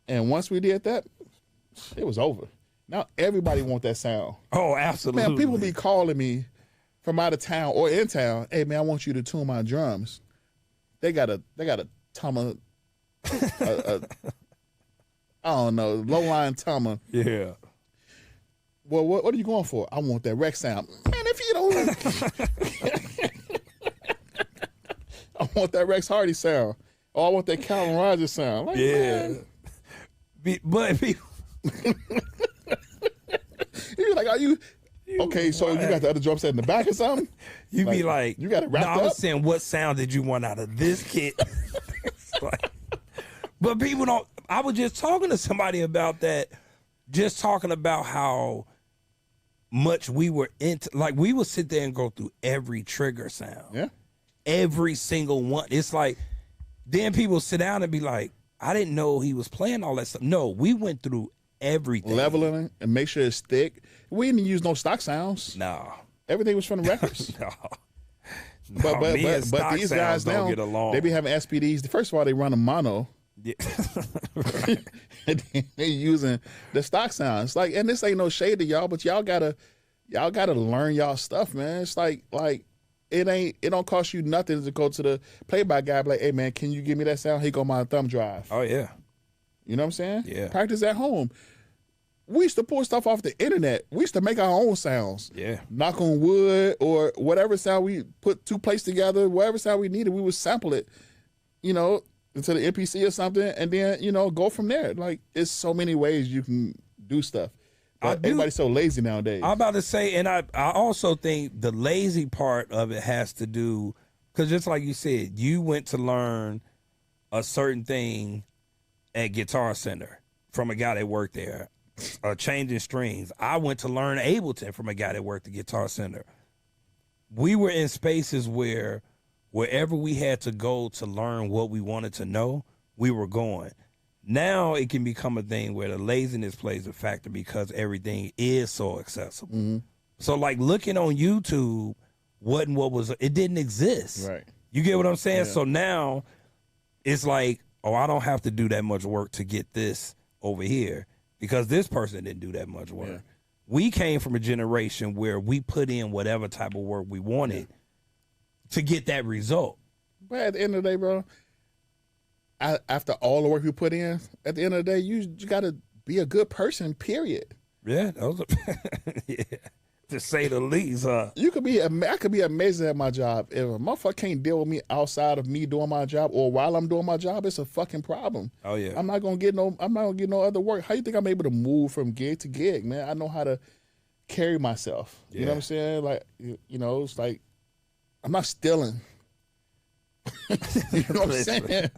And once we did that, it was over. Now everybody want that sound. Oh, absolutely. Man, people be calling me from out of town or in town. Hey man, I want you to tune my drums. They got a Tama, I don't know, low line Tama. Yeah. Well, what are you going for? I want that Rex sound. Man, if you don't, I want that Rex Hardy sound. Oh, I want that Calvin Rogers sound. Like, man. But you're like, are you okay? So you got the other drum set in the back or something? You be like, you got it wrapped I up. was saying, what sound did you want out of this kit? Like, but people don't. I was just talking to somebody about that. Just talking about how much we were into, like we would sit there and go through every trigger sound. Yeah. Every single one. It's like, then people sit down and be like, I didn't know he was playing all that stuff. No, we went through everything. Leveling it and make sure it's thick. We didn't use no stock sounds. No. Everything was from the records. No. But me and but stock these sounds guys don't now, get along. they be having SPDs. First of all, they run a mono. Yeah. And then they using the stock sounds. Like, and this ain't no shade to y'all, but y'all gotta learn y'all stuff, man. It's like it don't cost you nothing to go to the play-by guy, be like, hey man, can you give me that sound? He go my thumb drive. Oh yeah. You know what I'm saying? Yeah. Practice at home. We used to pull stuff off the internet. We used to make our own sounds. Yeah. Knock on wood or whatever sound we put two plates together, whatever sound we needed, we would sample it, you know, into the MPC or something, and then, you know, go from there. Like, it's so many ways you can do stuff. But everybody's so lazy nowadays. I'm about to say, and I also think the lazy part of it has to do, because just like you said, you went to learn a certain thing at Guitar Center from a guy that worked there, changing strings. I went to learn Ableton from a guy that worked at Guitar Center. We were in spaces where wherever we had to go to learn what we wanted to know, we were going. Now it can become a thing where the laziness plays a factor because everything is so accessible. So like looking on YouTube wasn't what was, it didn't exist. Right. You get what I'm saying? Yeah. So now it's like, oh, I don't have to do that much work to get this over here because this person didn't do that much work. Yeah. We came from a generation where we put in whatever type of work we wanted to get that result. But at the end of the day, bro, after all the work you put in, at the end of the day, you got to be a good person, period. Yeah, that was yeah, to say the least. You could be, I could be amazing at my job. If a motherfucker can't deal with me outside of me doing my job or while I'm doing my job, it's a fucking problem. Oh yeah, I'm not gonna get no other work. How you think I'm able to move from gig to gig, man? I know how to carry myself. You know what I'm saying? Like, you know, it's like I'm not stealing. You know what I'm saying?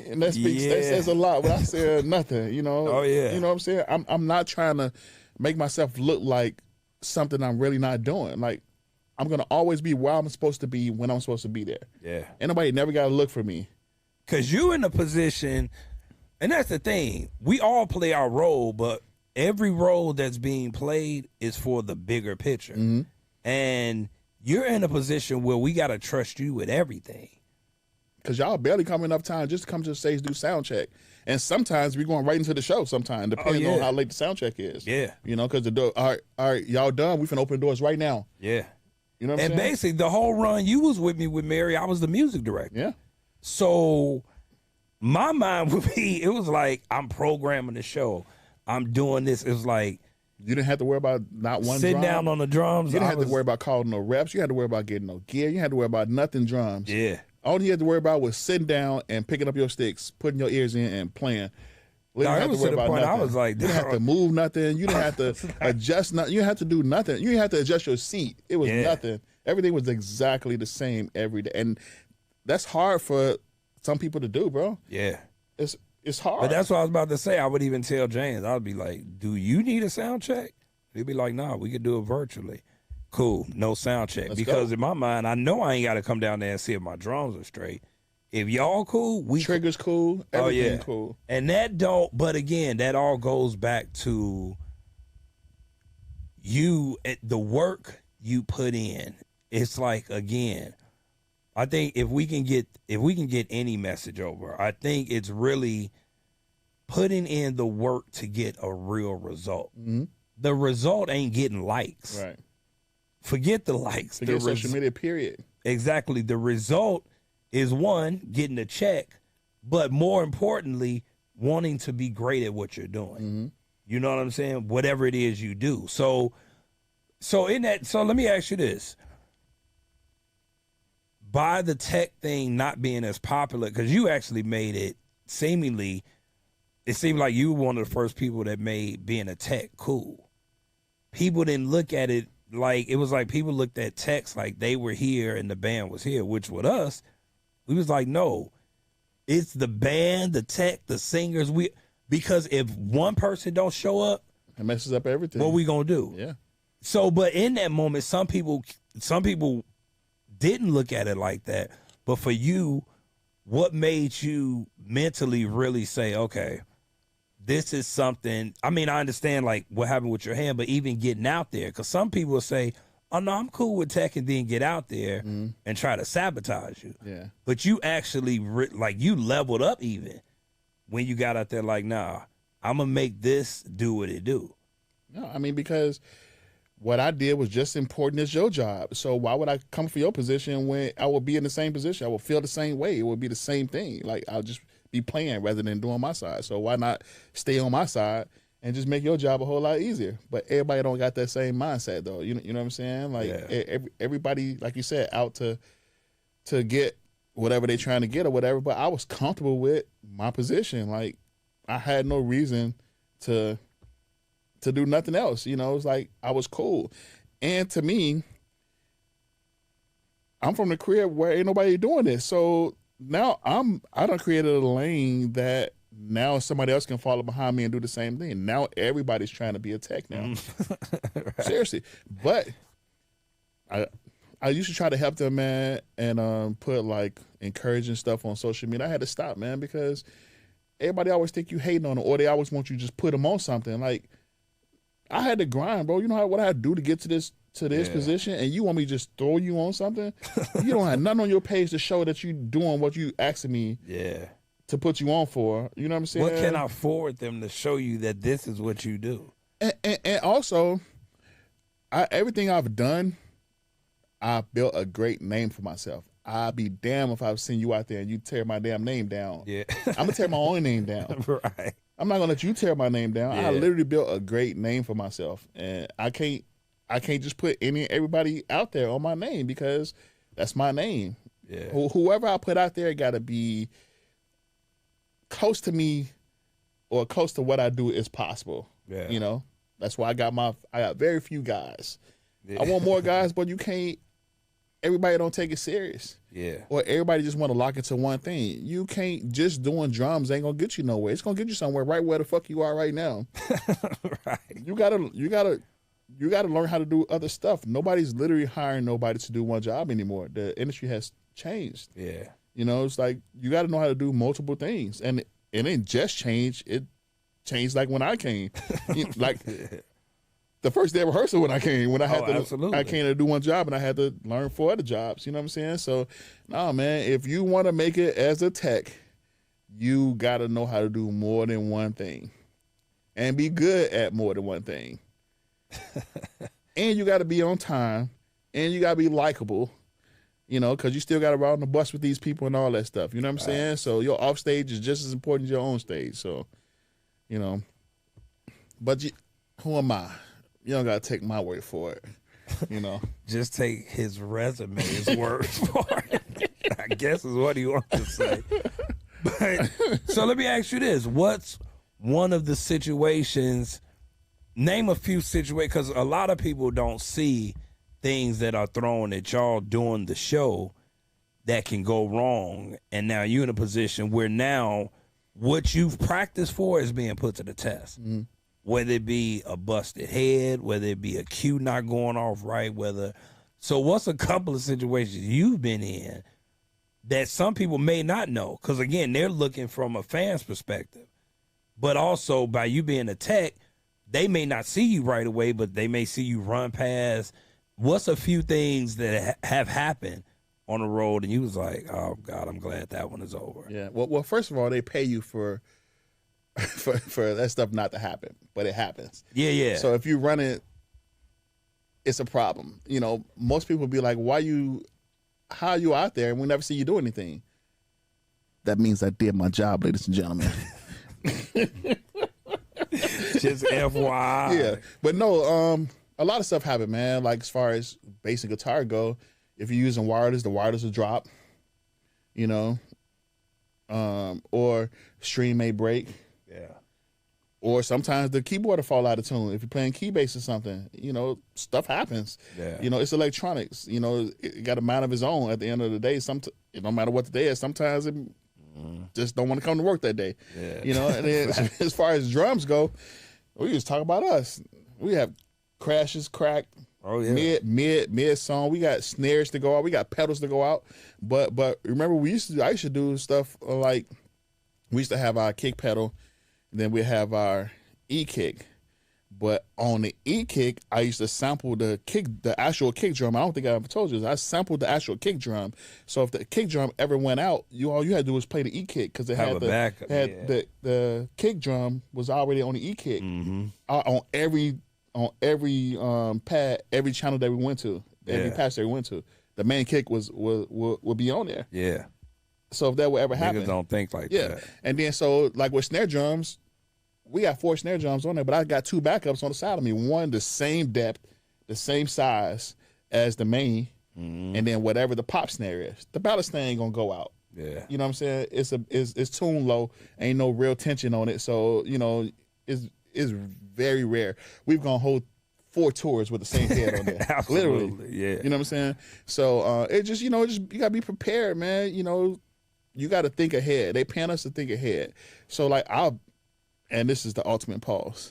And that says a lot when I say nothing, you know. Oh yeah. You know what I'm saying? I'm not trying to make myself look like something I'm really not doing. Like, I'm gonna always be where I'm supposed to be when I'm supposed to be there. Yeah. Ain't nobody never gotta look for me. Cause you in a position, and that's the thing. We all play our role, but every role that's being played is for the bigger picture. Mm-hmm. And you're in a position where we gotta trust you with everything. Cause y'all barely come enough time just to come to the stage, do sound check. And sometimes we're going right into the show sometimes, depending on how late the sound check is. Yeah. You know, cause the door, all right, y'all done. We finna open the doors right now. Yeah. You know what I'm And saying? basically the whole run you was with me with Mary, I was the music director. Yeah. So my mind would be, it was like, I'm programming the show. I'm doing this. It was like, You didn't have to worry about not one sitting drum. down on the drums. You didn't have to worry about calling no reps. You had to worry about getting no gear. You had to worry about nothing drums. Yeah. All you had to worry about was sitting down and picking up your sticks, putting your ears in and playing. You Dog, didn't it have was to worry to the about point I nothing. was like, you didn't have to dog. move nothing. You didn't have to adjust nothing. You didn't have to do nothing. You didn't have to adjust your seat. It was Yeah. nothing. Everything was exactly the same every day. And that's hard for some people to do, bro. Yeah. It's hard. But that's what I was about to say. I would even tell James, I'd be like, do you need a sound check? He'd be like, nah, we could do it virtually. Cool, no sound check. Let's because go. in my mind, I know I ain't got to come down there and see if my drums are straight. If y'all cool, we Triggers cool. Everything cool. And that don't, but again, that all goes back to you, the work you put in. It's like, again, I think if we can get any message over, I think it's really putting in the work to get a real result. Mm-hmm. The result ain't getting likes. Right. Forget the likes. Forget The social media, period. Exactly. The result is one, getting a check, but more importantly, wanting to be great at what you're doing. Mm-hmm. You know what I'm saying? Whatever it is you do. So let me ask you this. By the tech thing not being as popular, because you actually made it seemingly, it seemed like you were one of the first people that made being a tech cool. People didn't look at it like, it was like people looked at techs like they were here and the band was here, which with us, we was like, no, it's the band, the tech, the singers. Because if one person don't show up, It messes up everything. what we gonna do? Yeah. So, but in that moment, some people didn't look at it like that. But for you, what made you mentally really say, okay, this is something? I mean, I understand like what happened with your hand, but even getting out there, because some people will say, oh no, I'm cool with tech, and then get out there and try to sabotage you. Yeah. But you actually like you leveled up even when you got out there. Like, nah, I'm gonna make this do what it do. No, I mean, because what I did was just important as your job. So why would I come for your position when I would be in the same position? I would feel the same way. It would be the same thing. Like, I'll just be playing rather than doing my side. So why not stay on my side and just make your job a whole lot easier? But everybody don't got that same mindset, though. You know what I'm saying? Like, everybody, like you said, out to get whatever they trying to get or whatever. But I was comfortable with my position. Like, I had no reason to do nothing else. You know, it's like I was cool. And to me, I'm from the crib where ain't nobody doing this. So now I done created a lane that now somebody else can follow behind me and do the same thing. Now everybody's trying to be a tech now. Right. Seriously. But I used to try to help them, man, and put like encouraging stuff on social media. I had to stop, man, because everybody always think you hating on them, or they always want you to just put them on something. Like, I had to grind, bro. You know what I had to do to get to this position, and you want me to just throw you on something? You don't have nothing on your page to show that you doing what you asking me to put you on for. You know what I'm saying? What can I forward them to show you that this is what you do? And also, everything I've done, I built a great name for myself. I'd be damned if I've seen you out there and you tear my damn name down. Yeah. I'm going to tear my own name down. Right. I'm not going to let you tear my name down. Yeah. I literally built a great name for myself. And I can't just put everybody out there on my name because that's my name. Yeah. Whoever I put out there got to be close to me or close to what I do is possible. Yeah. You know, that's why I got very few guys. Yeah. I want more guys, but you can't. Everybody don't take it serious. Yeah. Or everybody just want to lock into one thing. You can't just doing drums ain't gonna get you nowhere. It's gonna get you somewhere right where the fuck you are right now. Right. You gotta learn how to do other stuff. Nobody's literally hiring nobody to do one job anymore. The industry has changed. Yeah. You know, it's like you gotta know how to do multiple things. And it didn't just change, it changed like when I came. Like the first day of rehearsal when I came, I came to do one job and I had to learn 4 other jobs. You know what I'm saying? So, no, man, if you want to make it as a tech, you got to know how to do more than one thing and be good at more than one thing. And you got to be on time and you got to be likable, you know, because you still got to ride on the bus with these people and all that stuff. You know what I'm saying? So your off stage is just as important as your on stage. So, you know, but who am I? You don't got to take my word for it, you know. Just take his resume's word for it, I guess is what he wants to say. But, so let me ask you this. What's one of the situations, name a few situations, because a lot of people don't see things that are thrown at y'all during the show that can go wrong, and now you're in a position where now what you've practiced for is being put to the test. Mm-hmm. Whether it be a busted head, whether it be a cue not going off right, so what's a couple of situations you've been in that some people may not know? Because, again, they're looking from a fan's perspective. But also, by you being a tech, they may not see you right away, but they may see you run past. What's a few things that have happened on the road and you was like, oh, God, I'm glad that one is over? Yeah, well, first of all, they pay you for that stuff not to happen, but it happens. Yeah. So if you run it, it's a problem. You know, most people be like, how are you out there and we never see you do anything? That means I did my job, ladies and gentlemen. Just FYI. Yeah. But no, a lot of stuff happened, man. Like as far as bass and guitar go, if you're using wireless, the wireless will drop, you know, or string may break. Yeah. Or sometimes the keyboard will fall out of tune. If you're playing key bass or something, you know, stuff happens. Yeah. You know, it's electronics. You know, it got a mind of its own at the end of the day. It don't matter what the day is. Sometimes it just don't want to come to work that day. Yeah. You know, and then as far as drums go, we just talk about us. We have crashes, crack. Oh yeah. Mid song. We got snares to go out. We got pedals to go out. But remember, I used to do stuff like we used to have our kick pedal. Then we have our E-kick. But on the E-kick, I used to sample the actual kick drum. I don't think I ever told you this. I sampled the actual kick drum. So if the kick drum ever went out, all you had to do was play the E-kick because it had the kick drum was already on the E-kick. Mm-hmm. On every pad, every channel that we went to, every patch that we went to, the main kick would be on there. Yeah. So if that would ever happen, niggas don't think like that. And then so like with snare drums, we got 4 snare drums on there, but I got 2 backups on the side of me. One the same depth, the same size as the main, and then whatever the pop snare is, the ballast thing ain't gonna go out. Yeah, you know what I'm saying? It's tuned low, ain't no real tension on it, so you know it's very rare. We've gone whole 4 tours with the same head on there, literally. Yeah, you know what I'm saying? So it just you gotta be prepared, man. You know, you got to think ahead. They paying us to think ahead. So like and this is the ultimate pause,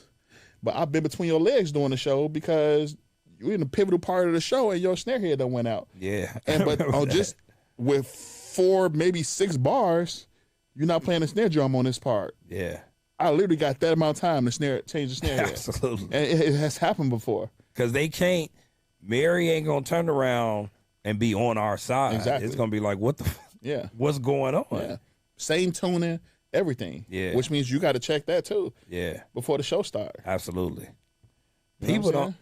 but I've been between your legs during the show because you're in the pivotal part of the show and your snare head done went out. Yeah. But on just with 4, maybe 6 bars, you're not playing a snare drum on this part. Yeah. I literally got that amount of time to change the snare head. Absolutely. And it has happened before. Because they can't, Mary ain't going to turn around and be on our side. Exactly. It's going to be like, what the Yeah. what's going on? Yeah. Same tuning, everything. Yeah. Which means you got to check that too. Yeah. Before the show starts. Absolutely. You know People what I'm don't.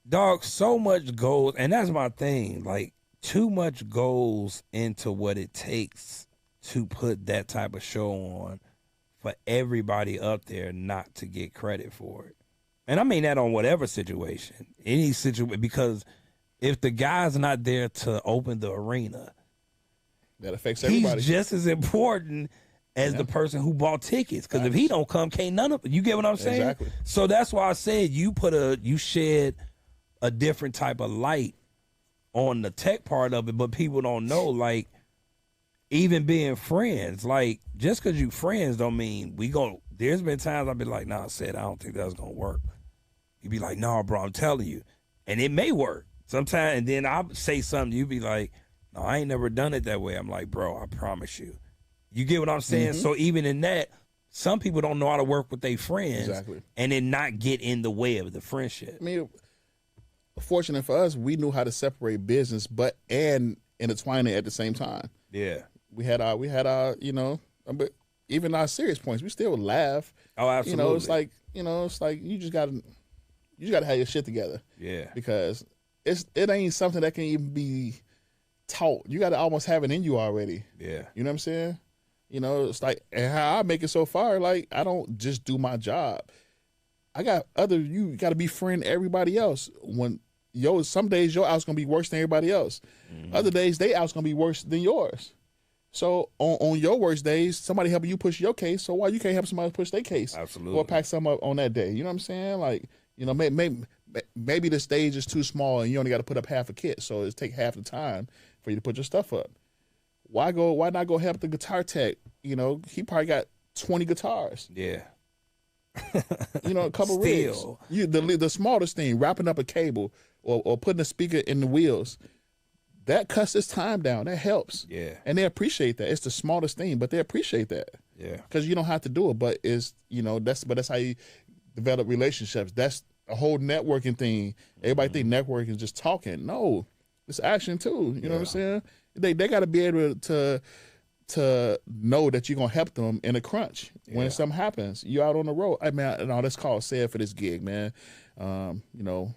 Dog, so much goes, and that's my thing. Like, too much goes into what it takes to put that type of show on for everybody up there not to get credit for it. And I mean that on whatever situation. Any situation, because if the guy's not there to open the arena, that affects everybody. he's just as important as the person who bought tickets. Because if he don't come, can't none of it. You get what I'm saying? Exactly. So that's why I said you shed a different type of light on the tech part of it, but people don't know, like, even being friends, like, just because you friends don't mean there's been times I've been like, nah, I don't think that's going to work. You'd be like, no, bro, I'm telling you. And it may work sometimes, and then I'll say something, you be like, no, I ain't never done it that way. I'm like, bro, I promise you. You get what I'm saying? Mm-hmm. So even in that, some people don't know how to work with their friends. Exactly. And then not get in the way of the friendship. I mean, fortunate for us, we knew how to separate business and intertwine it at the same time. Yeah. We had our, you know, but even our serious points, we still laugh. Oh, absolutely. You know, it's like you just gotta have your shit together. Yeah. Because it ain't something that can even be taught. You gotta almost have it in you already. Yeah. You know what I'm saying? You know, it's like, and how I make it so far, like, I don't just do my job. You gotta befriend everybody else. Some days your out's gonna be worse than everybody else. Mm-hmm. Other days they out's gonna be worse than yours. So on your worst days, somebody helping you push your case. So why you can't help somebody push their case? Absolutely. Or pack some up on that day. You know what I'm saying? Like, you know, maybe the stage is too small and you only got to put up half a kit. So it take half the time for you to put your stuff up. Why not go help the guitar tech? You know, he probably got 20 guitars. Yeah. You know, a couple rigs. The smallest thing, wrapping up a cable or putting a speaker in the wheels. That cuts his time down. That helps. Yeah. And they appreciate that. It's the smallest thing, but they appreciate that. Yeah. Because you don't have to do it, but that's how you develop relationships. That's a whole networking thing. Everybody think networking is just talking. No, it's action too. You know what I'm saying? They got to be able to know that you're gonna help them in a crunch when something happens. You out on the road. I mean, no, that's called sad for this gig, man. You know,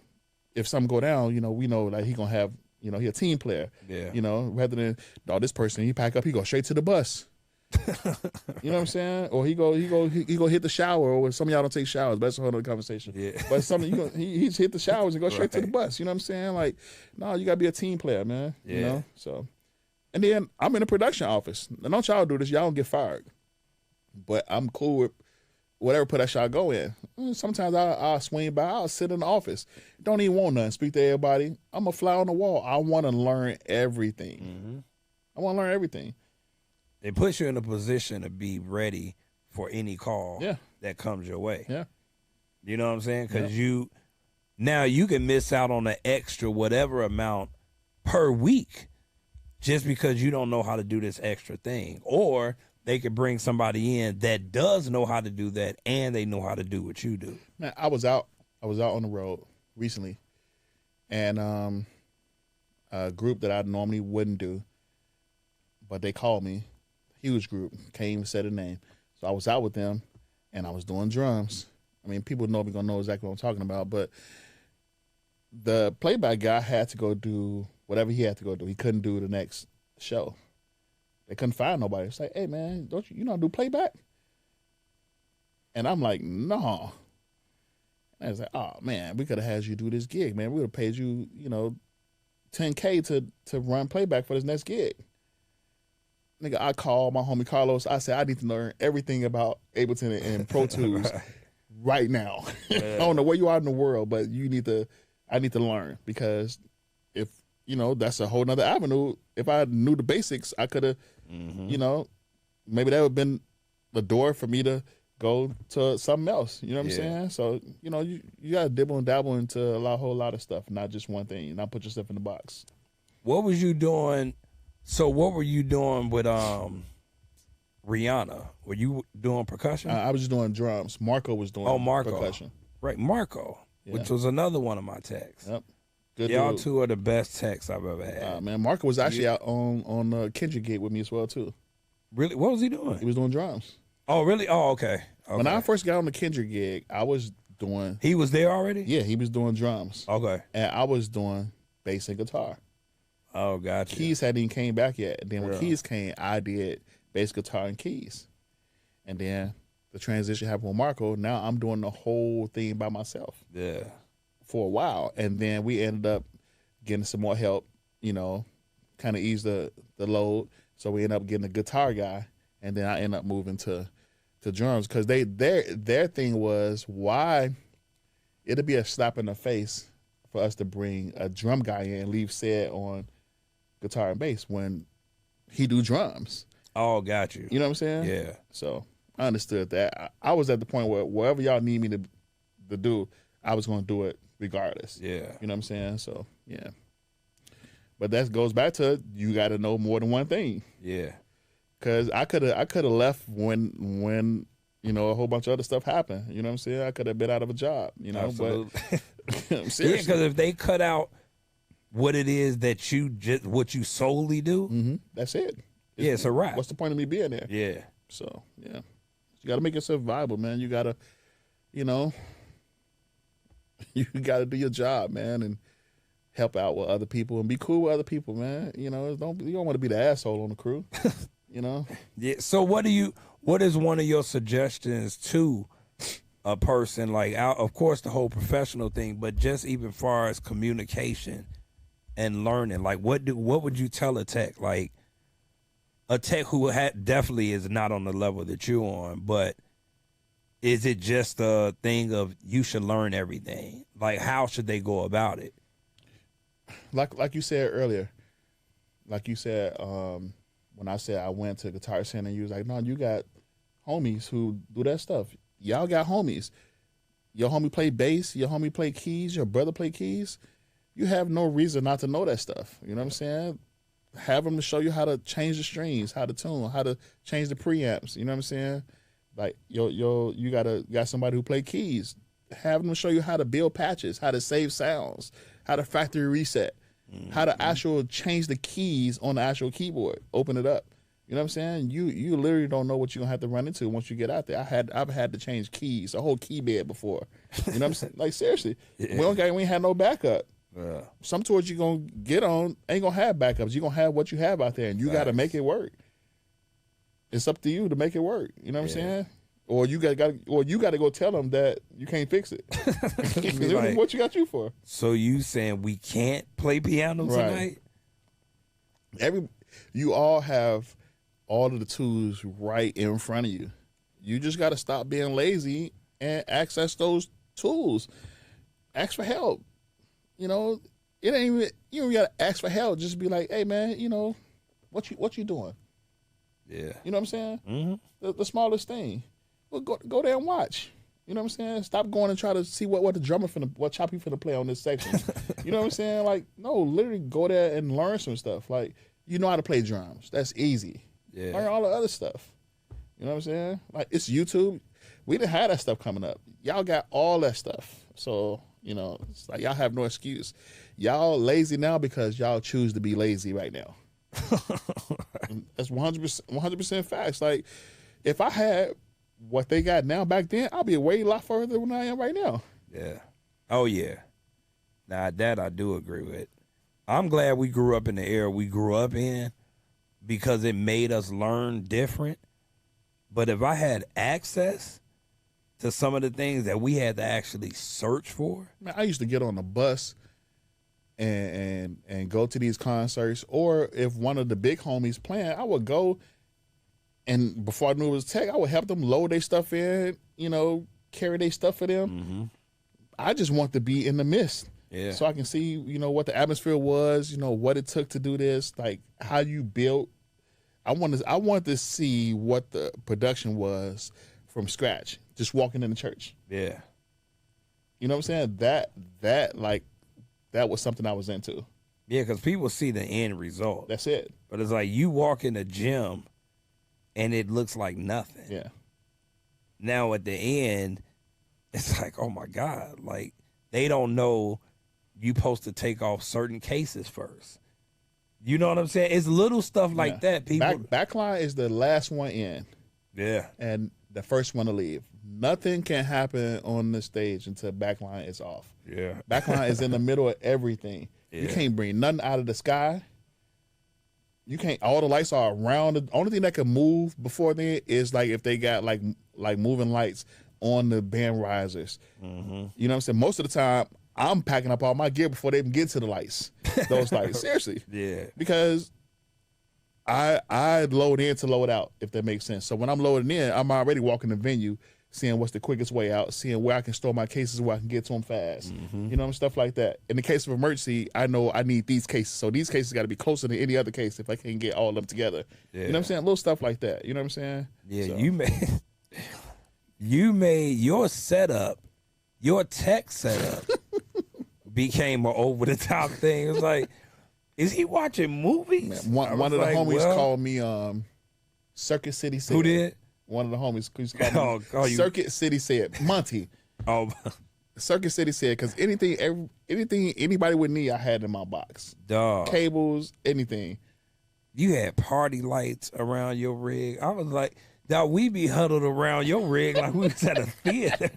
if something go down, you know, we know like he gonna have. You know, he a team player. Yeah. You know, rather than this person, he pack up, he go straight to the bus. You know what I'm saying? Or he go hit the shower. Or some of y'all don't take showers, but that's a whole other conversation. Yeah. But he's hit the showers and go straight to the bus. You know what I'm saying? Like, no, you gotta be a team player, man. Yeah. You know. So, and then I'm in the production office. And don't y'all do this? Y'all don't get fired. But I'm cool with whatever production I go in. Sometimes I'll swing by. I'll sit in the office. Don't even want nothing. Speak to everybody. I'm a fly on the wall. I want to learn everything. Mm-hmm. I want to learn everything. It puts you in a position to be ready for any call that comes your way. Yeah. You know what I'm saying? Because you can miss out on the extra whatever amount per week just because you don't know how to do this extra thing. Or they could bring somebody in that does know how to do that, and they know how to do what you do. Man, I was out on the road recently, and a group that I normally wouldn't do, but they called me. Huge group, can't even say the name. So I was out with them, and I was doing drums. I mean, people know me gonna know exactly what I'm talking about, but the playback guy had to go do whatever he had to go do. He couldn't do the next show. They couldn't find nobody. It's like, hey, man, don't you know do playback? And I'm like, no. And I was like, oh, man, we could have had you do this gig, man. We would have paid you, you know, $10K to run playback for this next gig. Nigga, I called my homie Carlos. I said, I need to learn everything about Ableton and Pro Tools right now. I don't know where you are in the world, but I need to learn because if, you know, that's a whole nother avenue. If I knew the basics, I could have, you know, maybe that would have been the door for me to go to something else. You know what I'm saying? So, you know, you got to dibble and dabble into a whole lot of stuff, not just one thing, not put yourself in the box. What was you doing? So what were you doing with Rihanna, were you doing percussion? I was just doing drums. Marco was doing percussion. Right, Marco, which was another one of my techs. Yep. Good Y'all dude. two are the best techs I've ever had. Man, Marco was actually out on Kendrick gig with me as well too. Really? What was he doing? He was doing drums. Oh, really? Oh, okay. When I first got on the Kendrick gig, I was doing. He was there already? Yeah, he was doing drums. Okay. And I was doing bass and guitar. Oh, gotcha. Keys hadn't even came back yet. And then when Yeah. Keys came, I did bass guitar and keys. And then the transition happened with Marco. Now I'm doing the whole thing by myself. Yeah. For a while. And then we ended up getting some more help, kind of ease the load. So we ended up getting a guitar guy. And then I ended up moving to drums because their thing was why it'd be a slap in the face for us to bring a drum guy in and leave Ced on guitar and bass when he do drums. Oh, got you. You know what I'm saying? Yeah. So I understood that. I was at the point where wherever y'all need me to do, I was going to do it regardless. Yeah. You know what I'm saying? So yeah. But that goes back to you got to know more than one thing. Yeah. Cause I could have left when a whole bunch of other stuff happened. You know what I'm saying? I could have been out of a job. Absolutely. But seriously. Yeah, because if they cut out what it is that what you solely do, that's it. Yeah, it's a wrap. What's the point of me being there? Yeah. So yeah, you got to make yourself viable, man. You got to, you got to do your job, man, and help out with other people and be cool with other people, man. You don't want to be the asshole on the crew. Yeah. So what is one of your suggestions to a person, like, of course the whole professional thing, but just even far as communication and learning, like what would you tell a tech, like a tech who definitely is not on the level that you're on, but is it just a thing of you should learn everything? Like, how should they go about it? Like you said earlier, when I said I went to Guitar Center, you was like, no, you got homies who do that stuff. Y'all got homies. Your homie play bass, your homie play keys, your brother play keys. You have no reason not to know that stuff. You know what I'm saying? Have them to show you how to change the strings, how to tune, how to change the preamps. You know what I'm saying? Like you got somebody who play keys. Have them show you how to build patches, how to save sounds, how to factory reset, how to actually change the keys on the actual keyboard, open it up. You know what I'm saying? You literally don't know what you're gonna have to run into once you get out there. I've had to change keys, a whole key bed before. You know what I'm saying? Like seriously, we ain't had no backup. Yeah. Some tours you're gonna get on ain't gonna have backups. You're gonna have what you have out there, and you got to make it work. It's up to you to make it work. You know what I'm saying? Or you got to go tell them that you can't fix it. Like, what you got you for? So you saying we can't play piano tonight? You all have all of the tools right in front of you. You just got to stop being lazy and access those tools. Ask for help. It ain't even, you don't got to ask for help. Just be like, hey man, what you doing? Yeah. You know what I'm saying? Mm-hmm. The smallest thing. Well, go there and watch. You know what I'm saying? Stop going and try to see what the drummer what chop you finna play on this section. You know what I'm saying? Like, no, literally go there and learn some stuff. Like, you know how to play drums. That's easy. Yeah. Learn all the other stuff. You know what I'm saying? Like, it's YouTube. We didn't have that stuff coming up. Y'all got all that stuff. So, it's like y'all have no excuse. Y'all lazy now because y'all choose to be lazy right now. That's 100% facts. Like, if I had what they got now back then, I'll be a lot further than I am right now. Yeah. Oh, yeah. Now, that I do agree with. I'm glad we grew up in the era we grew up in because it made us learn different. But if I had access to some of the things that we had to actually search for. Man, I used to get on the bus and go to these concerts, or if one of the big homies playing, I would go, and before I knew it was tech, I would help them load their stuff in, carry their stuff for them. Mm-hmm. I just want to be in the midst. Yeah. So I can see, what the atmosphere was, what it took to do this, like how you built. I want to see what the production was from scratch, just walking in the church. Yeah. You know what I'm saying? That was something I was into. Yeah, because people see the end result. That's it. But it's like you walk in the gym and it looks like nothing. Yeah. Now at the end, it's like, oh my God, like they don't know you supposed to take off certain cases first. You know what I'm saying? It's little stuff like that. People backline is the last one in. Yeah. And the first one to leave. Nothing can happen on the stage until backline is off. Yeah. Backline is in the middle of everything. Yeah. You can't bring nothing out of the sky. You can't. All the lights are around. The only thing that can move before then is like if they got like moving lights on the band risers. Mm-hmm. You know what I'm saying? Most of the time, I'm packing up all my gear before they even get to the lights. Those lights, seriously. Yeah. Because I load in to load out, if that makes sense. So when I'm loading in, I'm already walking the venue, seeing what's the quickest way out, seeing where I can store my cases, where I can get to them fast. Mm-hmm. You know, stuff like that. In the case of emergency, I know I need these cases. So these cases got to be closer than any other case if I can't get all of them together. Yeah. You know what I'm saying? Little stuff like that. You know what I'm saying? Yeah, so. you made your setup, your tech setup became an over the top thing. It was like, is he watching movies? Man, one of the homies called me Circuit City Said. Who did? One of the homies called me Circuit City Said. Monty. Oh, Circuit City Said, because anything anybody would need, I had in my box. dog. Cables, anything. You had party lights around your rig. I was like, dog, we be huddled around your rig like we was at a theater.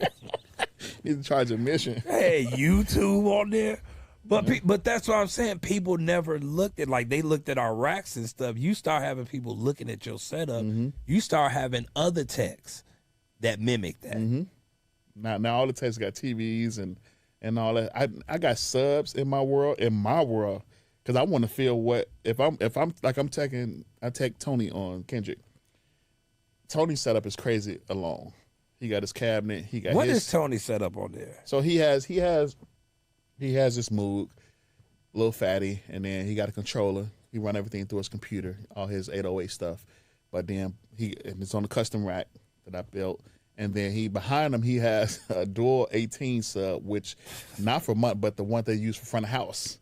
Need to charge admission. Hey, YouTube on there. But that's what I'm saying. People never looked at, like, they looked at our racks and stuff. You start having people looking at your setup. Mm-hmm. You start having other techs that mimic that. Mm-hmm. Now all the techs got TVs and all that. I got subs in my world, because I want to feel what if I'm like I tech Tony on Kendrick. Tony's setup is crazy alone. He got his cabinet. He got What is Tony set up on there? So he has this Moog, little fatty, and then he got a controller. He run everything through his computer, all his 808 stuff. But then it's on a custom rack that I built. And then behind him he has a dual 18 sub, which not for month, but the one they use for front of house.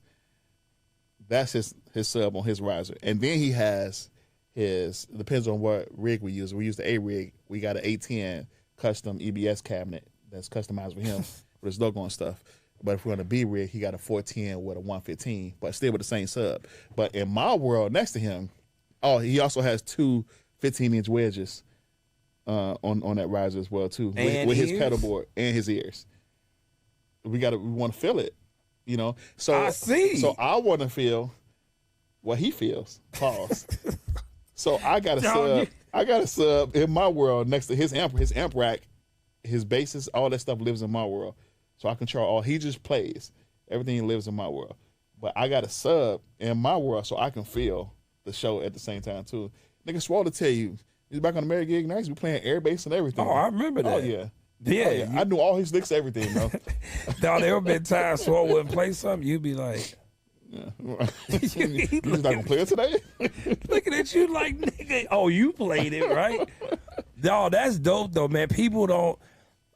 That's his sub on his riser. And then he has depends on what rig we use. We use the A rig. We got an A10 custom EBS cabinet that's customized for him with his logo and stuff. But if we're on a B rig, he got a 410 with a 115, but still with the same sub. But in my world next to him, he also has two 15-inch wedges on that riser as well too, with his pedal board and his ears. We want to feel it, you know. So I see. So I want to feel what he feels. Pause. So I got a sub. I got a sub in my world next to his amp rack, his basses, all that stuff lives in my world. So I control all. He just plays. Everything lives in my world. But I got a sub in my world so I can feel the show at the same time too. Nigga Swole to tell you, he's back on the Mary Gig Nights. We playing air bass and everything. Oh, I remember that. Oh yeah. Yeah. Oh, yeah. I knew all his licks, everything, bro. Dog, there have been times Swole wouldn't play something, you'd be like, yeah. You just not gonna play it today? looking at you like, nigga, oh, you played it, right? Dog, that's dope though, man.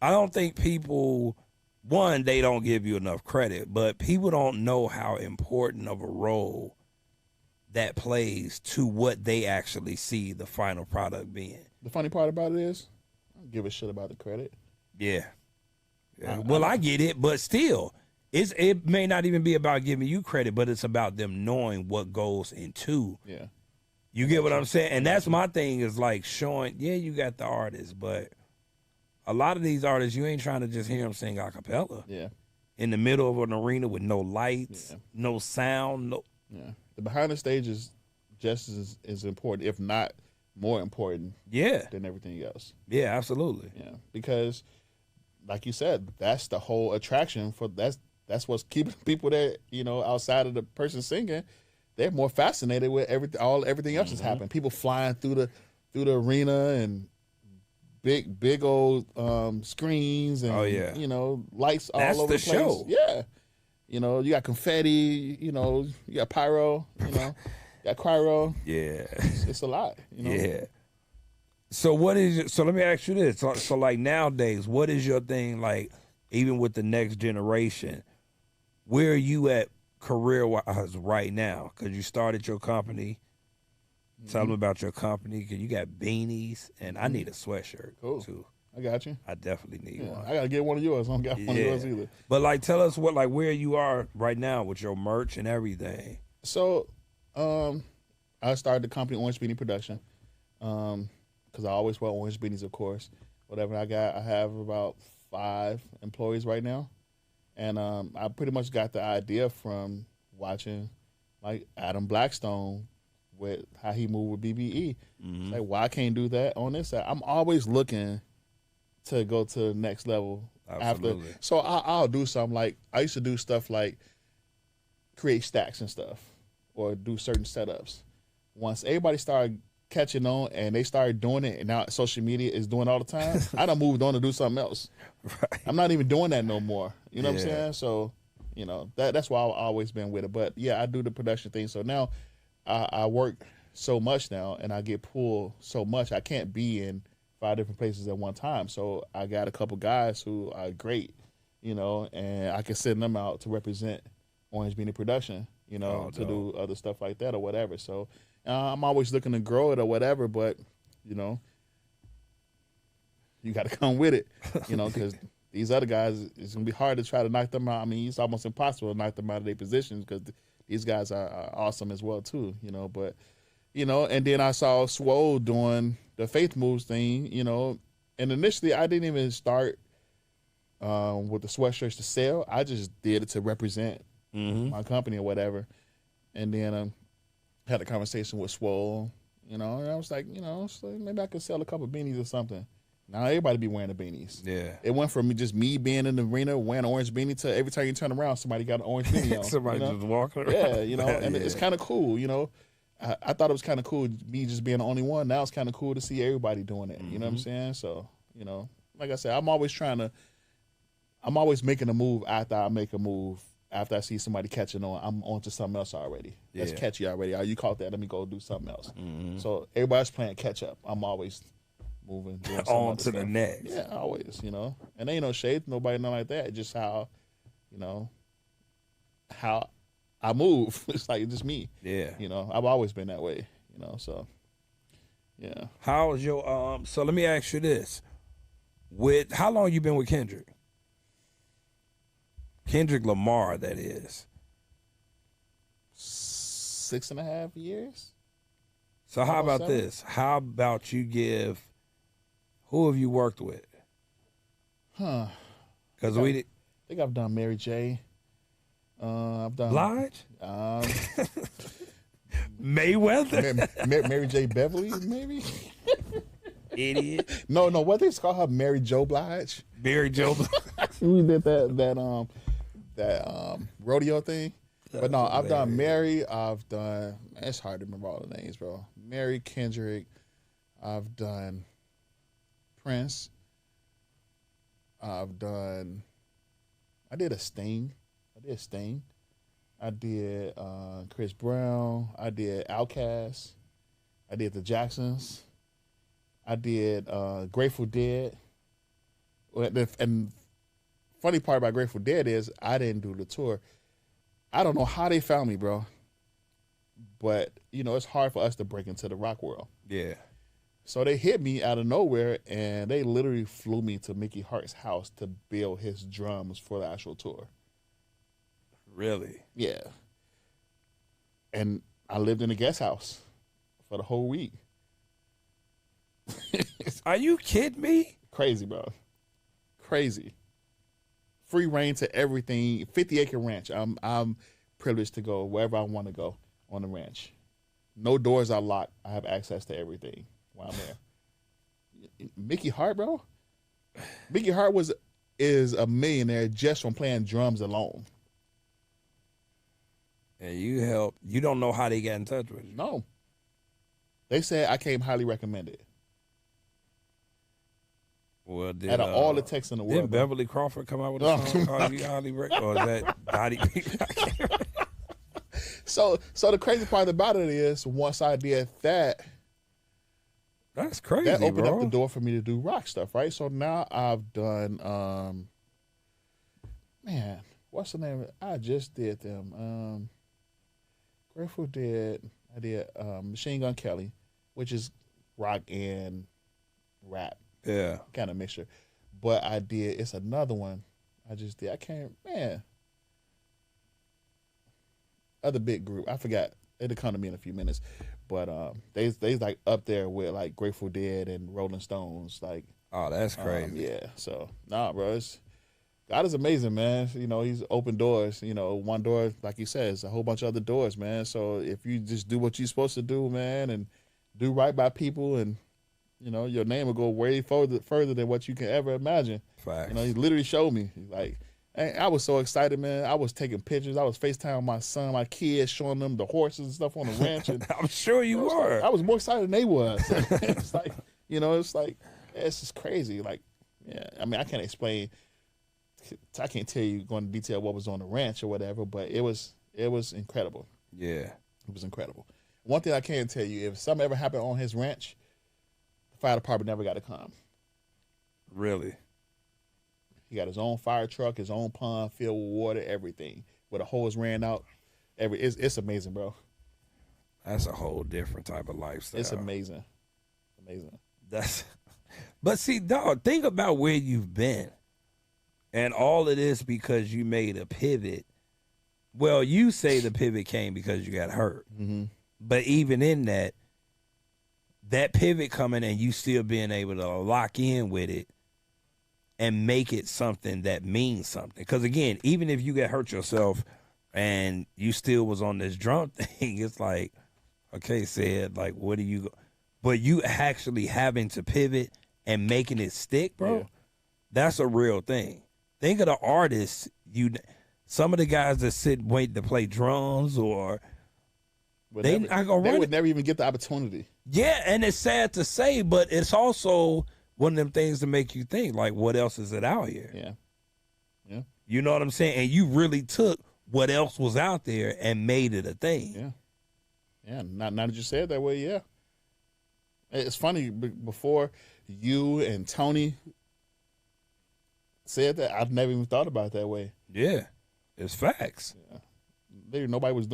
I don't think people, one, they don't give you enough credit, but people don't know how important of a role that plays to what they actually see the final product being. The funny part about it is, I don't give a shit about the credit. Yeah. Well, I get it, but still, it may not even be about giving you credit, but it's about them knowing what goes into. Yeah. You get what I'm saying? And that's my thing, is like showing, yeah, you got the artist, but a lot of these artists, you ain't trying to just hear them sing a cappella. Yeah. In the middle of an arena with no lights, no sound, no. Yeah. The behind the stage is just as important, if not more important. Yeah. Than everything else. Yeah, absolutely. Yeah. Because, like you said, that's the whole attraction for that's what's keeping people there. You know, outside of the person singing, they're more fascinated with everything else that's happening. People flying through the arena and big old screens and you know, lights all over the place. Show. Yeah. You know, you got confetti, you know, you got pyro, you know, you got cryo. Yeah. It's a lot, you know. Yeah. So let me ask you this. So like nowadays, what is your thing, like, even with the next generation? Where are you at career-wise right now? Because you started your company. Tell them about your company. 'Cause you got beanies, and I need a sweatshirt too. I got you. I definitely need one. I gotta get one of yours. I don't got one of yours either. But like, tell us where you are right now with your merch and everything. So, I started the company Orange Beanie Production, because I always wear orange beanies, of course. Whatever I have about 5 employees right now, and I pretty much got the idea from watching like Adam Blackstone with how he moved with BBE. It's like, why I can't do that on this side? I'm always looking to go to the next level. Absolutely. After. So I'll do something like, I used to do stuff like create stacks and stuff or do certain setups. Once everybody started catching on and they started doing it, and now social media is doing it all the time, I done moved on to do something else. Right. I'm not even doing that no more. You know what I'm saying? So, that's why I've always been with it. But yeah, I do the production thing. So now I work so much now and I get pulled so much. I can't be in 5 different places at one time. So I got a couple guys who are great, and I can send them out to represent Orange Beanie Production, to do other stuff like that or whatever. So I'm always looking to grow it or whatever, but, you got to come with it, because these other guys, it's going to be hard to try to knock them out. I mean, it's almost impossible to knock them out of their positions because these guys are awesome as well, too, but, and then I saw Swole doing the Faith Moves thing, and initially I didn't even start with the sweatshirts to sell. I just did it to represent my company or whatever. And then had a conversation with Swole, and I was like, so maybe I could sell a couple beanies or something. Now everybody be wearing the beanies. Yeah. It went from just me being in the arena wearing an orange beanie to every time you turn around, somebody got an orange beanie on. Somebody just walking around. Yeah, and it's kind of cool, I thought it was kind of cool, me just being the only one. Now it's kind of cool to see everybody doing it. You know what I'm saying? So, like I said, I'm always making a move after I make a move. After I see somebody catching on, I'm on to something else already. That's catchy already. Oh, you caught that, let me go do something else. So everybody's playing catch up. I'm always moving. On to the next. Yeah, always, And ain't no shade, nobody, nothing like that. It's just how, how I move. It's like, it's just me. Yeah. I've always been that way, so, yeah. How's your, so let me ask you this. How long you been with Kendrick? Kendrick Lamar, that is. 6.5 years. So how about 7? this? How about who have you worked with? Because I think I've done Mary J. I've done Blige? Mayweather? Mary J. Beverly, maybe? Idiot. No, what they call her, Mary Jo Blige. Mary Jo Blige. We did that rodeo thing. But no, I've done Mary. I've done, it's hard to remember all the names, bro. Mary, Kendrick. I've done Prince. I did a Sting. I did Chris Brown. I did Outkast. I did the Jacksons. I did Grateful Dead. And funny part about Grateful Dead is I didn't do the tour. I don't know how they found me, bro. But, it's hard for us to break into the rock world. Yeah. So they hit me out of nowhere, and they literally flew me to Mickey Hart's house to build his drums for the actual tour. Really? Yeah. And I lived in a guest house for the whole week. Are you kidding me? Crazy, bro. Crazy. Free reign to everything. 50-acre ranch. I'm privileged to go wherever I want to go on the ranch. No doors are locked. I have access to everything while I'm there. Mickey Hart, bro. Mickey Hart is a millionaire just from playing drums alone. And you don't know how they got in touch with you. No. They said I came highly recommended. Well, out of all the texts in the world. Did Beverly Crawford come out with a song called You Highly Recommended? Or is that Dottie P? So the crazy part about it is once I did that, that's crazy, that opened bro. up the door for me to do rock stuff, right? So now I've done, what's the name of it? I just did them. Grateful Dead. I did Machine Gun Kelly, which is rock and rap. Yeah. Kind of mixture. But I did, it's another one I just did. I can't, man. Other big group. I forgot. It'll come to me in a few minutes. But they like up there with like Grateful Dead and Rolling Stones. Like, oh, that's crazy. Yeah. So, nah, bro. God is amazing, man. You know, he's opened doors. You know, one door, like he says, a whole bunch of other doors, man. So if you just do what you're supposed to do, man, and do right by people, and you know, your name will go way further than what you can ever imagine. Facts. You know, he literally showed me. Like, and I was so excited, man. I was taking pictures. I was FaceTiming my son, my kids, showing them the horses and stuff on the ranch. And I'm sure you were. I was more excited than they was. It's like, you know, it's just crazy. Like, yeah, I mean, I can't explain. I can't tell you going into detail what was on the ranch or whatever, but it was incredible. Yeah. It was incredible. One thing I can tell you, if something ever happened on his ranch, the fire department never got to come. Really? He got his own fire truck, his own pond filled with water, everything. Where the hose ran out. It's amazing, bro. That's a whole different type of lifestyle. It's amazing. Amazing. But see, dog, think about where you've been. And all of this because you made a pivot. Well, you say the pivot came because you got hurt. Mm-hmm. But even in that pivot coming and you still being able to lock in with it and make it something that means something. Because, again, even if you get hurt yourself and you still was on this drum thing, it's like, okay, Sid, like, what do you – but you actually having to pivot and making it stick, bro, yeah. That's a real thing. Think of the artists, some of the guys that sit and wait to play drums or they would never even get the opportunity. Yeah, and it's sad to say, but it's also one of them things to make you think, like, what else is it out here? Yeah. Yeah. You know what I'm saying? And you really took what else was out there and made it a thing. Yeah. Yeah, now that you said it that way, yeah. It's funny, before you and Tony said that, I've never even thought about it that way. Yeah, it's facts. Yeah. Nobody was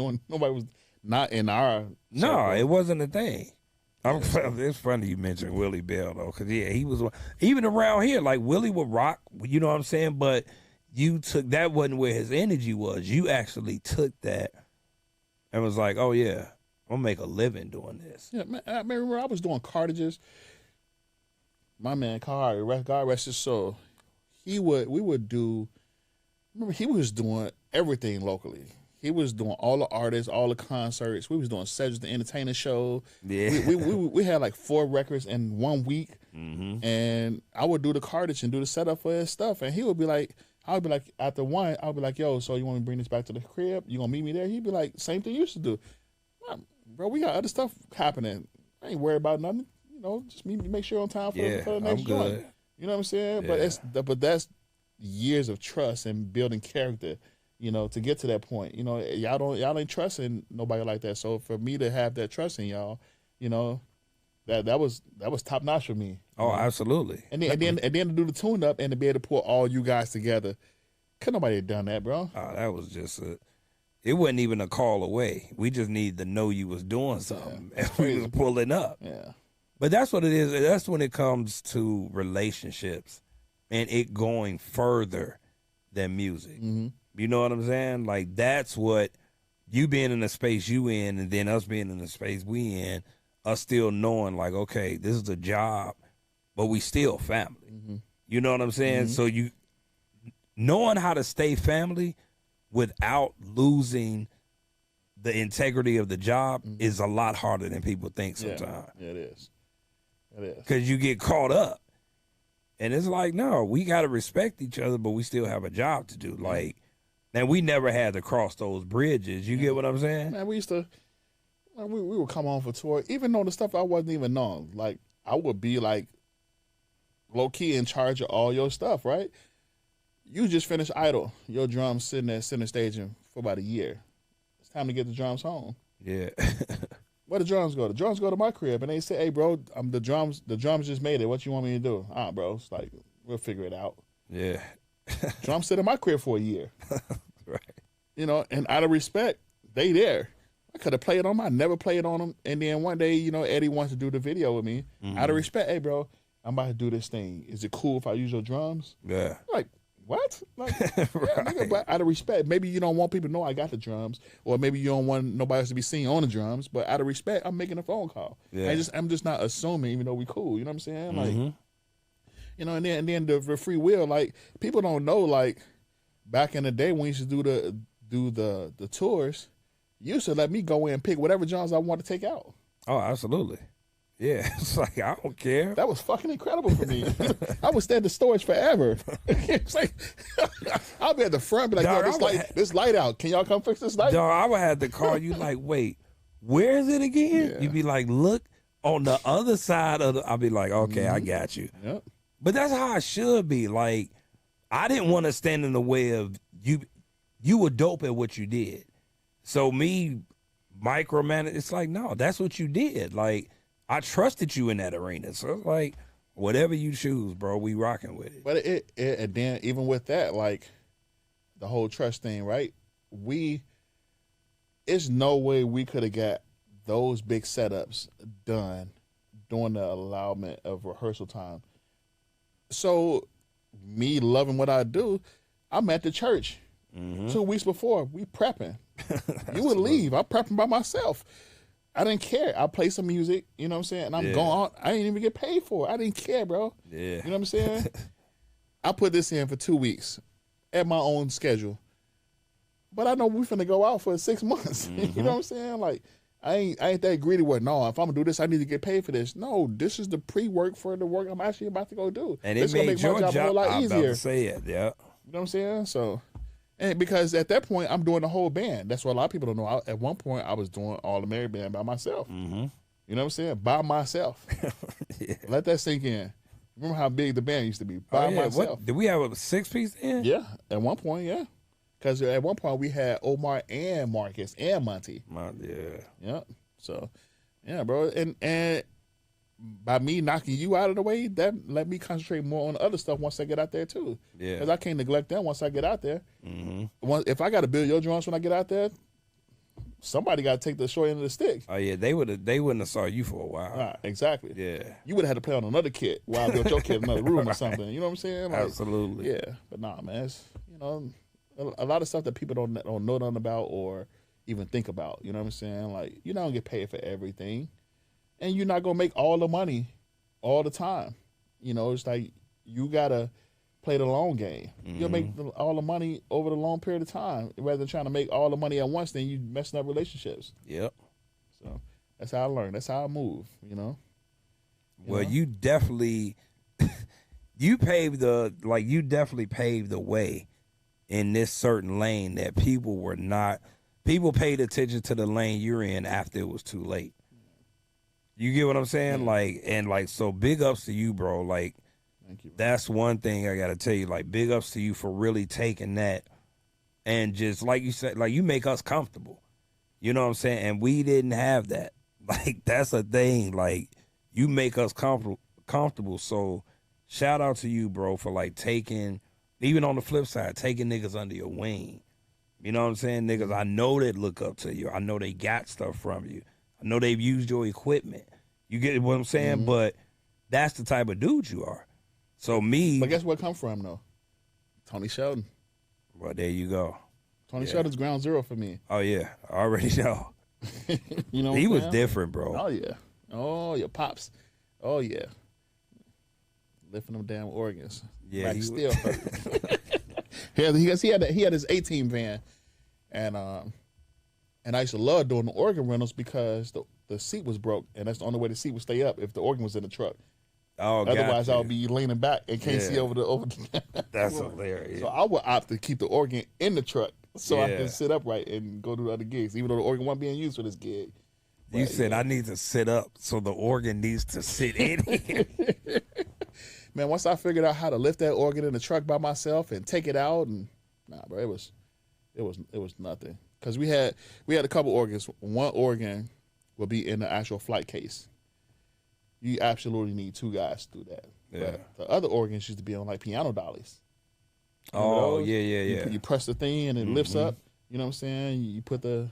not in our No, circle. it wasn't a thing. It's funny you mentioned Willie Bell, though, because, yeah, he was, even around here, like, Willie would rock, you know what I'm saying? But you took, that wasn't where his energy was. You actually took that and was like, oh, yeah, I'm going to make a living doing this. Yeah, man, I remember I was doing cartages. My man, God rest his soul, we would do, remember, he was doing everything locally. He was doing all the artists, all the concerts. We was doing Cedric the Entertainer show. Yeah. We had like 4 records in 1 week. Mm-hmm. And I would do the cartage and do the setup for his stuff. And he would be like, I'll be like, after one, I'll be like, yo, so you want me to bring this back to the crib? You gonna meet me there? He'd be like, same thing you used to do. Bro, we got other stuff happening. I ain't worried about nothing. You know, just make sure you're on time for the next joint. You know what I'm saying? Yeah. But that's years of trust and building character, you know, to get to that point. You know, y'all ain't trusting nobody like that. So for me to have that trust in y'all, you know, that was top notch for me. Oh, absolutely. And then to do the tune up and to be able to pull all you guys together. Could nobody have done that, bro? Oh, that was just it wasn't even a call away. We just needed to know you was doing something. Yeah, and we was pulling up. Yeah. But that's what it is. That's when it comes to relationships and it going further than music. Mm-hmm. You know what I'm saying? Like, that's what you being in the space you in and then us being in the space we in, us still knowing, like, okay, this is a job, but we still family. Mm-hmm. You know what I'm saying? Mm-hmm. So you knowing how to stay family without losing the integrity of the job is a lot harder than people think sometimes. Yeah, it is. It is. Because you get caught up. And it's like, no, we got to respect each other, but we still have a job to do. Like, and we never had to cross those bridges. You get what I'm saying? Man, we used to, we would come on for tour, even though the stuff I wasn't even on. Like, I would be like low-key in charge of all your stuff, right? You just finished Idol. Your drums sitting at center staging for about a year. It's time to get the drums home. Yeah. Where the drums go? The drums go to my crib, and they say, "Hey, bro, the drums just made it. What you want me to do?" Bro, it's like, we'll figure it out. Yeah. Drums sit in my crib for a year. Right. You know, and out of respect, they there. could have played on them. I never played on them. And then one day, you know, Eddie wants to do the video with me. Out of respect, hey, bro, I'm about to do this thing. Is it cool if I use your drums? Yeah. Like, what? Like, yeah, nigga, but out of respect, maybe you don't want people to know I got the drums, or maybe you don't want nobody else to be seen on the drums. But out of respect, I'm making a phone call. Yeah. I'm just not assuming, even though we cool. You know what I'm saying? Like, you know, and then the free will, like, people don't know, like, back in the day when we used to do the tours, you used to let me go in and pick whatever drums I want to take out. Oh, absolutely. Yeah, it's like, I don't care. That was fucking incredible for me. I would stay at the storage forever. It's like, I'll be at the front, be like, Dog, yo, this light out. Can y'all come fix this light? Dog, I would have to call you like, wait, where is it again? Yeah. You'd be like, look on the other side of I'll be like, okay, I got you. Yep. But that's how I should be. Like, I didn't want to stand in the way of you. You were dope at what you did. So me micromanage, it's like, no, that's what you did. Like, I trusted you in that arena. So it's like, whatever you choose, bro, we rocking with it. But and then even with that, like, the whole trust thing, right? It's no way we could have got those big setups done during the allowment of rehearsal time. So me loving what I do, I'm at the church 2 weeks before. We prepping. You would leave. I'm prepping by myself. I didn't care. I play some music, you know what I'm saying? And I'm going on. I didn't even get paid for it. I didn't care, bro. Yeah. You know what I'm saying? I put this in for 2 weeks at my own schedule. But I know we finna go out for 6 months. You know what I'm saying? Like, I ain't that greedy with, no, if I'm gonna do this, I need to get paid for this. No, this is the pre-work for the work I'm actually about to go do. And it's it made gonna make my job a whole lot I'm easier. about to say it, yeah. You know what I'm saying? So, and because at that point, I'm doing the whole band. That's what a lot of people don't know. At one point, I was doing all the Mary Band by myself. You know what I'm saying? By myself. Yeah. Let that sink in. Remember how big the band used to be? By myself. What, did we have a 6-piece in? Yeah, at one point, yeah. Because at one point, we had Omar and Marcus and Monty. Yeah. Yep. So, yeah, bro. And by me knocking you out of the way, that let me concentrate more on the other stuff once I get out there, too. Yeah. Because I can't neglect them once I get out there. If I got to build your drums when I get out there, somebody got to take the short end of the stick. Oh, yeah, they wouldn't have saw you for a while. Right, exactly. Yeah. You would have had to play on another kit while I built your kit in another room or something. You know what I'm saying? Like, Absolutely. Yeah. But nah, man, it's, you know, a lot of stuff that people don't know nothing about or even think about. You know what I'm saying? Like, you're not going to get paid for everything. And you're not going to make all the money all the time. You know, it's like you got to play the long game. You'll make all the money over the long period of time. Rather than trying to make all the money at once, then you messing up relationships. Yep. So that's how I learn. That's how I move, you know? Well, you definitely, you definitely paved the way in this certain lane that people paid attention to the lane you're in after it was too late. You get what I'm saying? So big ups to you, bro. Like, Thank you, bro. That's one thing I got to tell you. Like, big ups to you for really taking that and just, like you said, like, you make us comfortable. You know what I'm saying? And we didn't have that. Like, that's a thing. Like, you make us comfortable. So shout out to you, bro, for, like, taking, even on the flip side, taking niggas under your wing. You know what I'm saying? Niggas, I know they look up to you. I know they got stuff from you. I know they've used your equipment. You get what I'm saying? But that's the type of dude you are. So me. But guess what come from, though? Tony Shelton. Well, there you go. Tony Shelton's ground zero for me. Oh, yeah. I already know. You know He what was I'm saying? different, bro. Oh, yeah. Oh, your pops. Oh, yeah. Lifting them damn organs. Yeah, Like he still hurt. he had his 18 van. And I used to love doing the organ rentals because the seat was broke, and that's the only way the seat would stay up if the organ was in the truck. Oh, Otherwise, I I'll be leaning back and can't see over the. That's hilarious. So I would opt to keep the organ in the truck so I Yeah. can sit upright and go to other gigs, even though the organ wasn't being used for this gig. You But, said yeah. I need to sit up, so the organ needs to sit in here. Man, once I figured out how to lift that organ in the truck by myself and take it out, and bro, it was nothing. Because we had a couple organs. One organ would be in the actual flight case. You absolutely need two guys to do that. Yeah. But the other organs used to be on like piano dollies. Oh, those? yeah. You press the thing and it lifts up. You know what I'm saying? You put the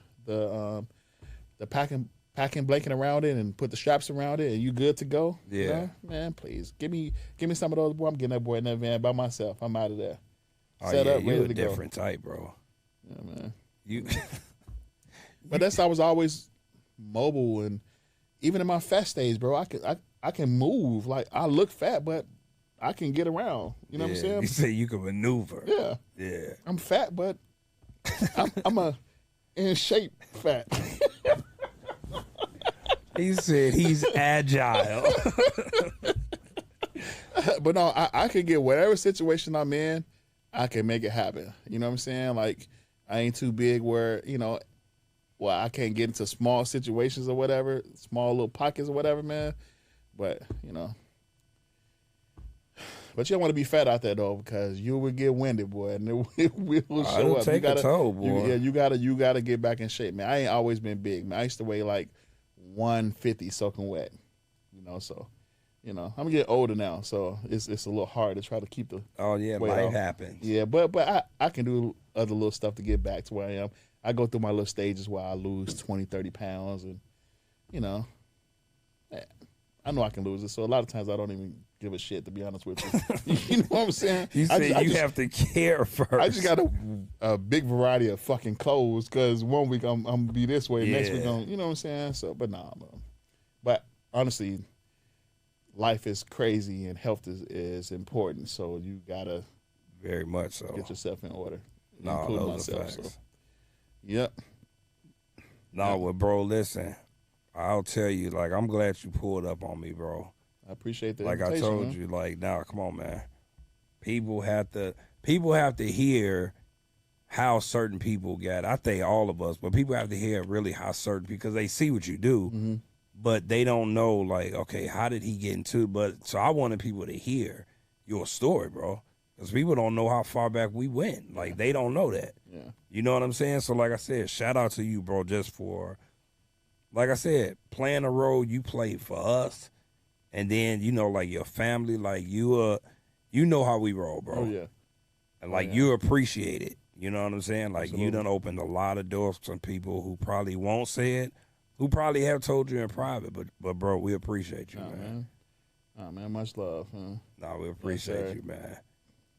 the packing blanket around it and put the straps around it and you good to go. Yeah. You know? Man, please give me some of those, boy. I'm getting that boy in that van by myself. I'm out of there. Oh, Set yeah, up, you ready a to go. different type, bro. Yeah, man. You. But I was always mobile, and even in my fat stage, bro, I can move. Like, I look fat, but I can get around. You know what I'm saying? You say you can maneuver. Yeah. Yeah. I'm fat, but I'm a in shape fat. He said he's agile. But no, I can get whatever situation I'm in, I can make it happen. You know what I'm saying? Like, I ain't too big where, I can't get into small situations or whatever, small little pockets or whatever, man. But, But you don't want to be fat out there, though, because you will get winded, boy, and it will show up. Take a toll, boy. You gotta get back in shape, man. I ain't always been big, man. I used to weigh like 150 soaking wet, so, I'm gonna get older now, so it's a little hard to try to keep the weight life off. happens. Yeah, but I can do other little stuff to get back to where I am. I go through my little stages where I lose 20, 30 pounds, and, I know I can lose it, so a lot of times I don't even give a shit, to be honest with you. You know what I'm saying? You say you have to care first. I just got a big variety of fucking clothes, because one week I'm gonna be this way, next week you know what I'm saying? So, but nah, man. But honestly, life is crazy and health is important, so you gotta very much so get yourself in order. No, including those are myself. facts. So, yep. No, well, bro, listen. I'll tell you, like, I'm glad you pulled up on me, bro. I appreciate that. Like I told you, like, now, come on, man. People have to hear how certain people get. I think all of us, but people have to hear really how certain, because they see what you do, but they don't know, like, okay, how did he get into it? But so I wanted people to hear your story, bro, because people don't know how far back we went. Like, they don't know that. Yeah. You know what I'm saying? So, like I said, shout out to you, bro, just for, like I said, playing the role you played for us. And then, like your family, like you know how we roll, bro. Oh, yeah. And like you appreciate it. You know what I'm saying? Like Absolutely. you done opened a lot of doors for some people who probably won't say it, who probably have told you in private. But bro, we appreciate you, man. Oh, man, much love. Huh? No, we appreciate you, man.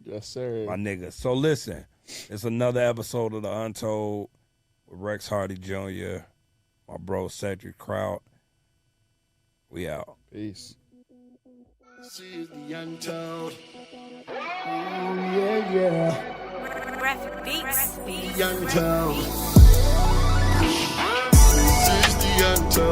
Yes, sir. My nigga. So listen, it's another episode of The Untold with Rex Hardy Jr., my bro Cedric Crout. We out. Peace. This is the Untold. Graphic Beats. The Untold. This is the Untold.